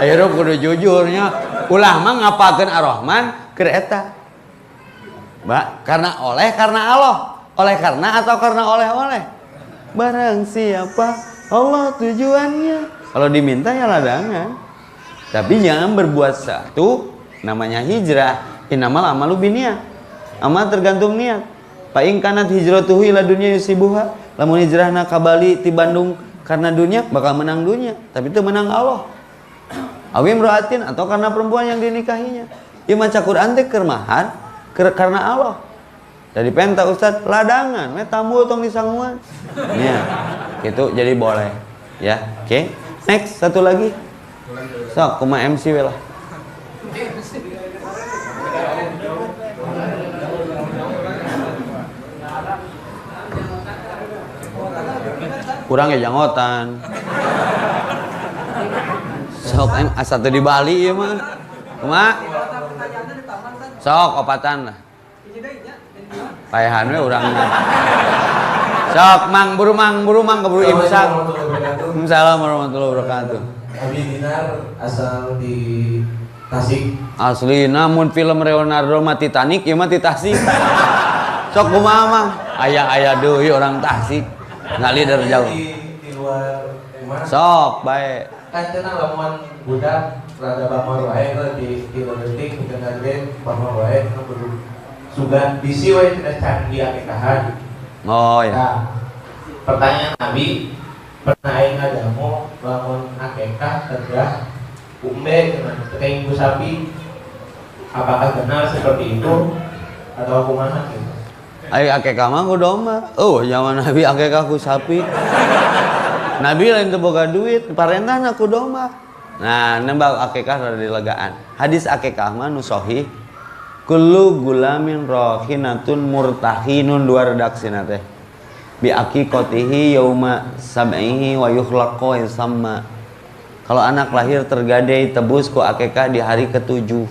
Ayo kudu jujurnya, ulah mah ngapakeun Ar-Rahman keur eta. Mbak, karena Allah. Oleh karena atau karena oleh-oleh? Barang siapa Allah tujuannya. Kalau diminta ya ladangan. Tapi jangan berbuat satu namanya hijrah. Innamal amalu binniyat. Amal tergantung niat. Fa in kanat hijratuhu ila dunya yusibuha. Lamun hijrahna ka Bali ti Bandung karena dunia bakal menang dunia, tapi itu menang Allah. Awim rohatin atau karena perempuan yang dinikahinya. Ieu maca Quran teh keur mahar karena Allah. Dari penta Ustaz ladangan, we tamu tong disanguan. Nya, gitu jadi boleh. Ya, oke. Next satu lagi. Sok kumaha MC we lah. Kurang ya janggotan. Sok asa teu di Bali ieu mah. Kumaha? Sok opatan lah. Payahan we urang. Sok mang buru keburu imsak. Assalamualaikum warahmatullahi wabarakatuh. Abi Dinar asal di Tasik. Asli namun film Leonardo mah Titanic ieu mah ti Tasik. Sok kumaha mah? Aya deui orang Tasik. Ngali dari jauh. Di luar rumah. Sok bae. Kan cenah lamun budak rada bamor wae di detik bukan gede bamor wae kudu sugan bisi wae cenah can dia nikahan. Oh ya. Nah, pertanyaan Nabi pernah aing ngadamu lamun akekah tegah umbe cenah teh ibu sapi apakah benar seperti itu atau kumaha gitu? Ai akekah mah ku domba. Oh, zaman Nabi akekah ku sapi. Nabi lain teu boga duit, parentahna ku domba. Nah, nembak akekah rada dilegaan. Hadis akekah mah nu sahih. Kullu gulamin rahinatun murtahinun dua redaksina teh. Bi aqiqatihi yauma sab'ihi wa yukhlaqu sama. Kalau anak lahir tergadai tebus ku akekah di hari ke-7.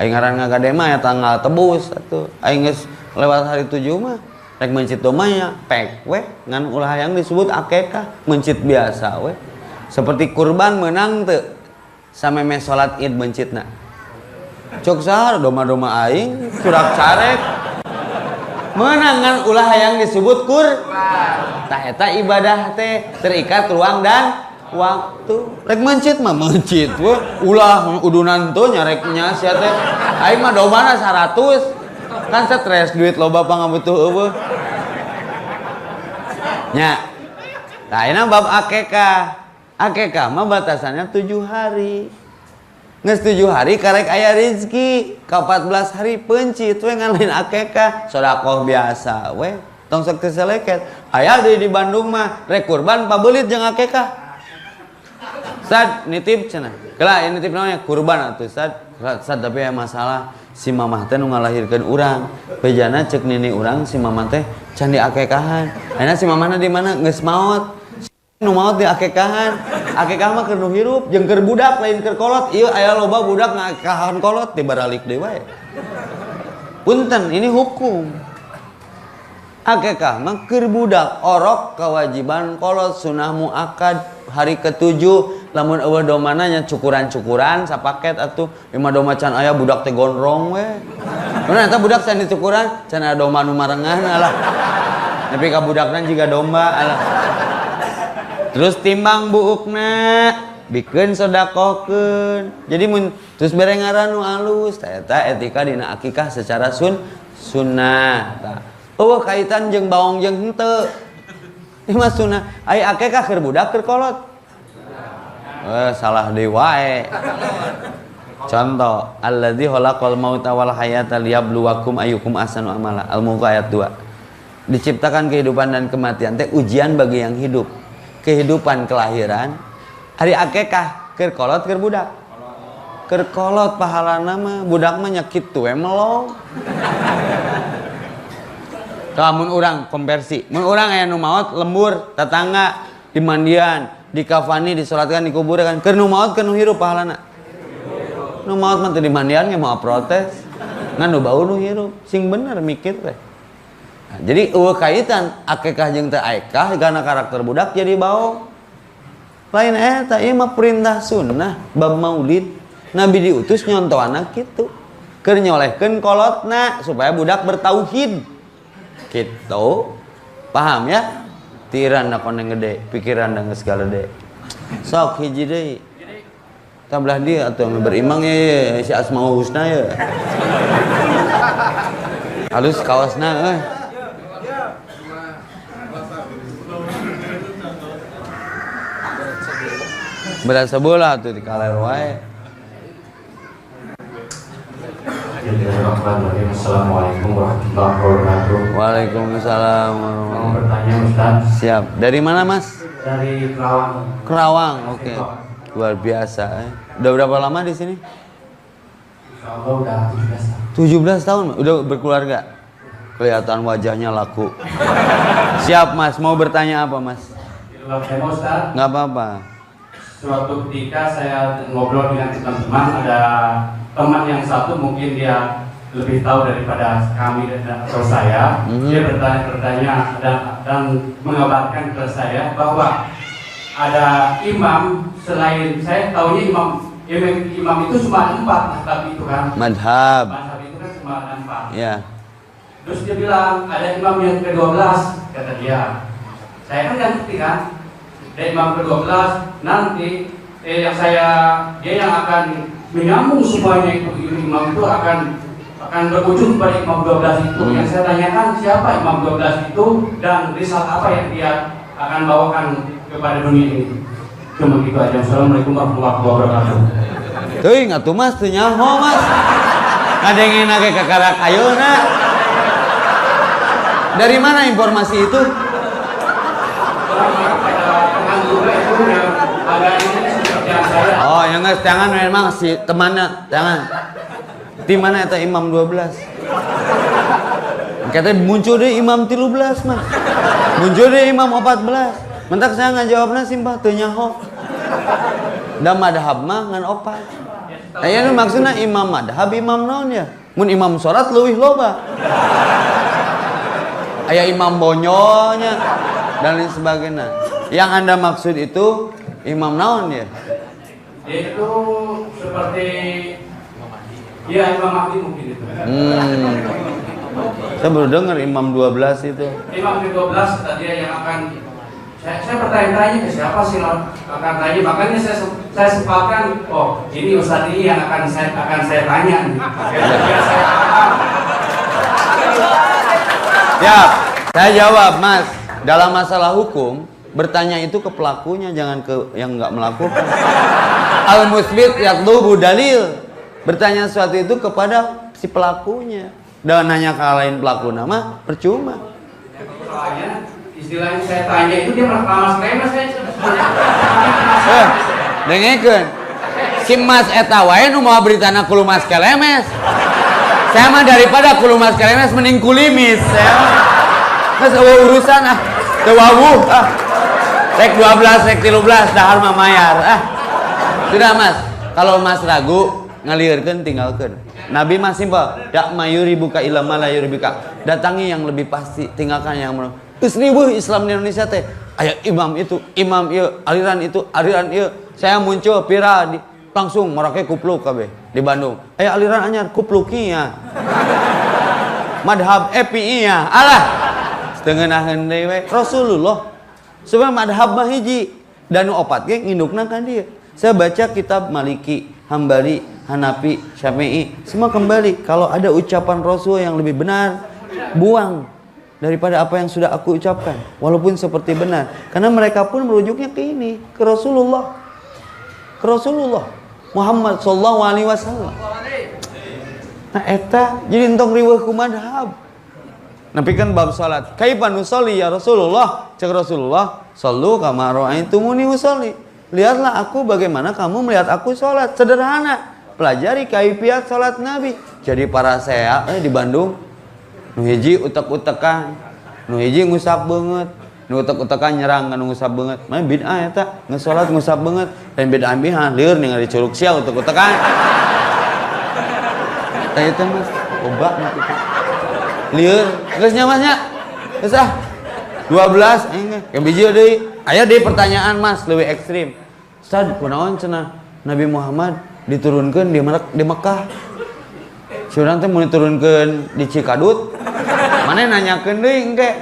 Aing ngaran ngagade mah ya tanggal tebus atuh. Aing geus lewat hari 7 mah rek mencit domanya pek we ngan ulah yang disebut akekah mencit biasa we. Seperti kurban menang teu sameme salat Id mencitna. Cok sahar doma-doma aing surak carek. Menang ngan ulah yang disebut kurban. Tah eta ibadah teh terikat ruang dan waktu. Rek mencit mah mencit we. Ulah udunan tuh nyareknya sia teh. Aing mah domana 100. Kan stres duit loba pangabutuh eueuh. Nya. Tah ayeuna bab akekah. Akekah mah batasannya 7 hari. Nges 7 hari karek aya rezeki. Ka 14 hari pencit we ngalain akekah. Sodakoh biasa we. Tong sok teseleket. Aya di Bandung mah rek kurban pabelit jeung akekah. Sad nitip cenah. Kela nitip namanya kurban atuh sad. Sad tapi aya masalah. Si mamah teh nu ngalahirkeun urang. Bejana cek nini urang si mamah teh can diakekahan. Ayeuna si mamahna di mana geus maot. Nu maot di akekahan. Akekah mah keur nu hirup jeung keur budak lain keur kolot. Ieu aya loba budak ngakekahan kolot tibaralik deui wae. Punten ini hukum. Akekah mah keur budak orok kewajiban kolot sunah muakad hari ke-7 lamun eueuh domana nya cukuran-cukuran sapaket atuh 5 doma can aya budak teh gondrong we. Mun eta budak can dicukuran can aya domba nu marengahan alah. Nepi ka budakna jiga domba alah. Terus timbang buukna bikeun sodakohkeun. Jadi mun terus bere ngaran nu alus eta etika dina akikah secara sunnah. Tah. Eueuh kaitan jeung baong jeung henteu. Ieu mah sunnah. Ai akikah keur budak keur kolot. Salah deui wae. Contoh, allazi khalaqal mauta wal hayata liyabluwakum ayyukum ahsanu amala. Al-Mulk ayat 2. Diciptakan kehidupan dan kematian teh ujian bagi yang hidup. Kehidupan kelahiran hari akekah keur kolot keur budak. Keur kolot pahalana mah budak mah nya kitu we melong. Mun urang konversi, mun urang aya nu maot lembur tetangga dimandian, dikafani, disolatkan, dikuburkan. Keur nu maot keur nu hirup pahalana. Nu maot mah teu dimandian ge moal protes. Ngan nu bau nu hirup, sing bener mikir teh. Nah, jadi eueuh kaitan akekah jeung teu akekah karena karakter budak jadi baong. Lain eta ieu mah perintah sunnah bab maulid. Nabi diutus nyontoana kitu. Keur nyolehkeun kolotna supaya budak bertauhid. Kitu. Paham ya? Tiran da koneng gede, pikiran da geus gede. Sok hiji deui. Tablah dia atuh berimang ye si Asmaul Husna ye. Halus kaosna euy. Berat sebelah tuh di kaler wae. Assalamualaikum warahmatullahi wabarakatuh. Waalaikumsalam Mau bertanya Ustaz. Siap. Dari mana Mas? Dari Kerawang. Kerawang. Oke. Luar biasa. Udah berapa lama di sini? Insyaallah udah 17 tahun. 17 tahun. Udah berkeluarga. Kelihatan wajahnya laku. Siap Mas. Mau bertanya apa Mas? Di luar tema Ustaz. Nggak apa-apa. Suatu ketika saya ngobrol dengan teman-teman, ada teman yang satu mungkin dia lebih tahu daripada kami atau saya. Dia bertanya dan mengabarkan ke saya bahwa ada imam selain saya tahunya imam itu cuma ada 4 madhab itu kan. Madhab. Madhab itu kan cuma ada 4. Ya. Terus dia bilang ada imam yang ke-12 kata dia. Saya kan yang ngerti kan. Dari imam ke-12 nanti dia yang akan menyambung semuanya itu imam itu akan berujung pada imam 12 itu. Yang saya tanyakan siapa imam 12 itu dan risalah apa yang dia akan bawakan kepada dunia ini. Cuma gitu aja. Assalamualaikum warahmatullahi wabarakatuh. Teuing atuh Mas teu nyaho Mas. Kadengin ge kakarak ayeuna. Dari mana informasi itu? Oh, yang geus jangan memang si temannya, jangan. Di mana eta imam 12? Katanya muncul deh imam 13 Mas. Muncul deh imam 14. Mentak saya ngajawabna simpah teu nyaho. Da madhab mah ngan opat. Aya nu maksudna imam madhab imam naon ya? Mun imam salat leuwih loba. Aya imam bonyonya dan lain sebagainya. Yang Anda maksud itu imam naon ya? Itu seperti ya Imam Mahdi mungkin itu. Saya baru dengar imam 12 itu. Imam ke-12 tadi yang akan saya bertanya-tanya ke siapa sih akan tanya, makanya saya sempatkan ini Ustaz ini yang akan saya tanya nih. Biar saya paham. Ya, saya jawab Mas. Dalam masalah hukum Bertanya itu ke pelakunya, jangan ke yang nggak melakukan. Al-musbit yatlubu dalil. Bertanya sesuatu itu kepada si pelakunya. Dan nanya ke lain pelaku nama, percuma. Soalnya istilahnya saya tanya itu dia malah mas kremes Dengekeun. Si mas eta wae nu moal beritana kulu mas kelemes. Saya mah daripada kulu mas kelemes mending kulimis. Mas urusan teu wawuh Rek 12, rek 13, dahar mah mayar. Sudah mas, kalau mas ragu, ngalirkeun tinggalkeun. Nabi mah simpel, dak mayuri buka ilama la yuri buka. Datangi yang lebih pasti, tinggalkan yang menurut. Ribuh Islam di Indonesia teh. Aya imam itu, imam ieu, aliran itu, aliran ieu. Saya muncul viral di langsung merake kupluk kabeh di Bandung. Aya aliran anyar kuplukinya. Madhab EPI-nya. Alah. Setengeunaheun deui we Rasulullah. Sebenarnya madhab mah hiji dan opat ge ngindukna kan dia. Saya baca kitab Maliki, Hambali, Hanafi, Syafi'i, semua kembali kalau ada ucapan Rasul yang lebih benar, buang daripada apa yang sudah aku ucapkan, walaupun seperti benar. Karena mereka pun merujuknya ke ini, ke Rasulullah. Ke Rasulullah Muhammad sallallahu alaihi wasallam. Nah eta jadi entong riweuh ku madhab. Nabi kan bab salat. Kaifa nusolli ya Rasulullah? Cek Rasulullah, "Shallu kama ra'aitumuni usolli." Lihatlah aku bagaimana kamu melihat aku salat. Sederhana. Pelajari kaifiat salat Nabi. Jadi para saya di Bandung nu hiji utek-utekan, nu hiji ngusap beungeut, nu utek-utekan nyerang nu ngusap beungeut. Mah bid'ah eta, ngesalat ngusap beungeut. Dan bid'ah biha lieur ningali curug sia utek-utekan. Tah eta mah obat mah kitu. Lieur, geus nya Mas nya. Geus 12 yang biji deui. Aya deui pertanyaan Mas leuwih ekstrim. Ustaz, kunaon cenah Nabi Muhammad diturunkeun di Mekah? Si urang teh mun diturunkeun di Cikadut. Mane nanyakeun deui engke.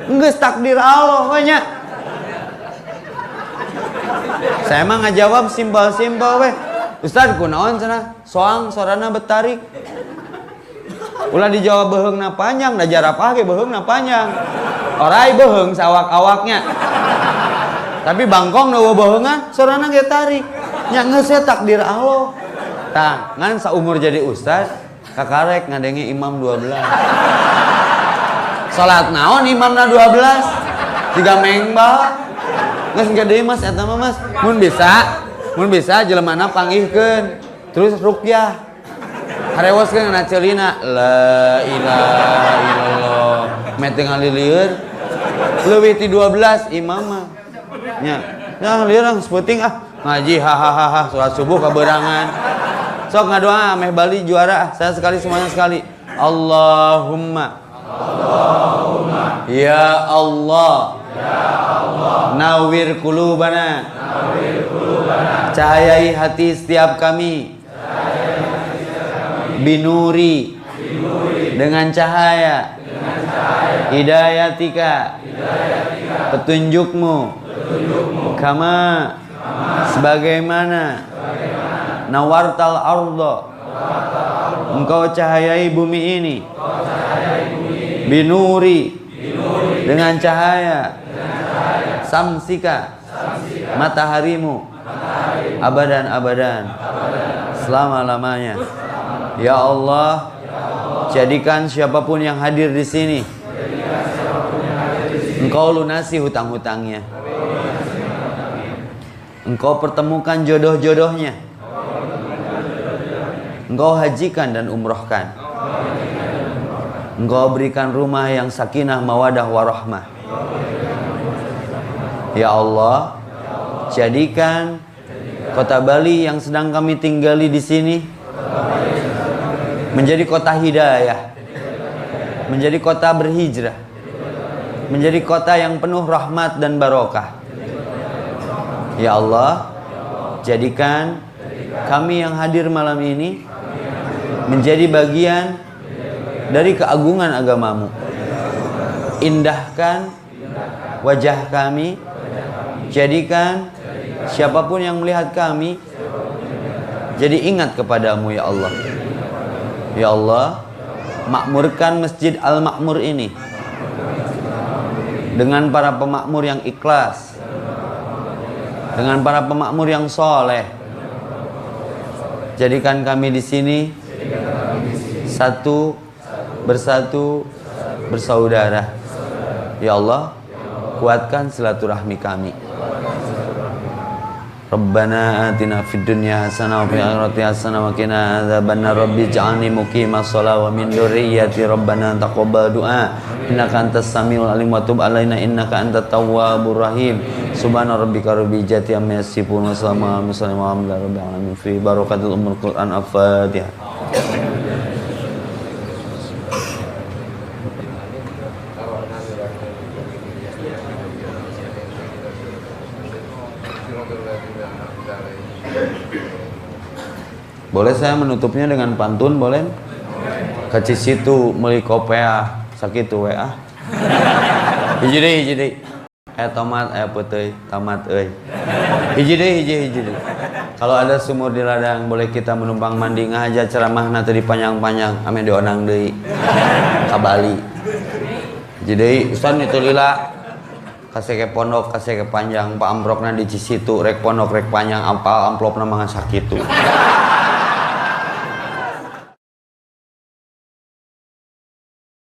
Geus takdir Allah we nya. Saya mah ngajawab simpel-simpel we. Ustaz, kunaon cenah soang sorana betarik? Ulah dijawab beheungna panjang, da jarapah ge beheungna panjang. Orai beheung sawak-awaknya. Tapi bangkong nu beheungan sorana ge tarik. Nya geus takdir Allah. Tah, ngan saumur jadi ustaz, kakarek ngadenge imam 12. Salat naon imamna 12? 3 mengbal. Geus gede Mas eta mah Mas. Mun bisa jelemana panggihkeun. Terus ruqyah. Harewaskeun na ceulina la ilaha illallah. Mete ngalilieur leuwih ti 12 imam mah. Nya, lieur sepenting ngaji hahaha salat subuh kaberangan. Sok ngadoa meh Bali juara saya sekali semuanya sekali. Allahumma ya Allah nawwir qulubana cahayai hati setiap kami binuri dengan cahaya hidayatika petunjukmu kama sebagaimana nawartal ardo engkau cahayai bumi ini binuri dengan cahaya samsika mataharimu abadan selama-lamanya. Ya Allah, jadikan siapapun yang hadir di sini Engkau lunasi hutang-hutangnya. Engkau pertemukan jodoh-jodohnya. Engkau hajikan dan umrohkan. Engkau berikan rumah yang sakinah mawadah warahmah. Ya Allah, jadikan kota Bali yang sedang kami tinggali di sini menjadi kota hidayah, menjadi kota berhijrah, menjadi kota yang penuh rahmat dan barokah. Ya Allah, jadikan kami yang hadir malam ini menjadi bagian dari keagungan agamamu. Indahkan wajah kami, jadikan siapapun yang melihat kami jadi ingat kepadamu ya Allah. Ya Allah, makmurkan Masjid Al-Makmur ini dengan para pemakmur yang ikhlas, dengan para pemakmur yang soleh. Jadikan kami di sini satu, bersatu, bersaudara. Ya Allah, kuatkan silaturahmi kami. Rabbana atina fid dunya hasanah wa fil akhirati hasanah wa qina adzabannar. Rabbi ij'alni muqimas shalah wa min dzurriyyati rabbana taqabbal du'a innaka antas samiul alim wa tub alaina innaka antat tawwabur rahim. Subhana rabbika rabbil izzati amma yasifun wa salamun alal mursalin walhamdulillahi rabbil alamin. Fi barakatil ummul Qur'an. Al-Fatihah. Boleh saya menutupnya dengan pantun, boleh? Ke situ meuli kopea sakitu we ah. Hiji deui. Tomat peuteui, tamat euy. Hiji deui. Kalau ada sumur di ladang, boleh kita menumpang mandi ngahaja ceramahna teu dipanjang-panjang, ame dionang deui. Ka Bali. Hiji deui, Ustaz itu lila. Kasih ke pondok, kasih ke panjang, Pak amprokna di Cisitu, rek pondok, rek panjang, ampal amplopna mah sakitu.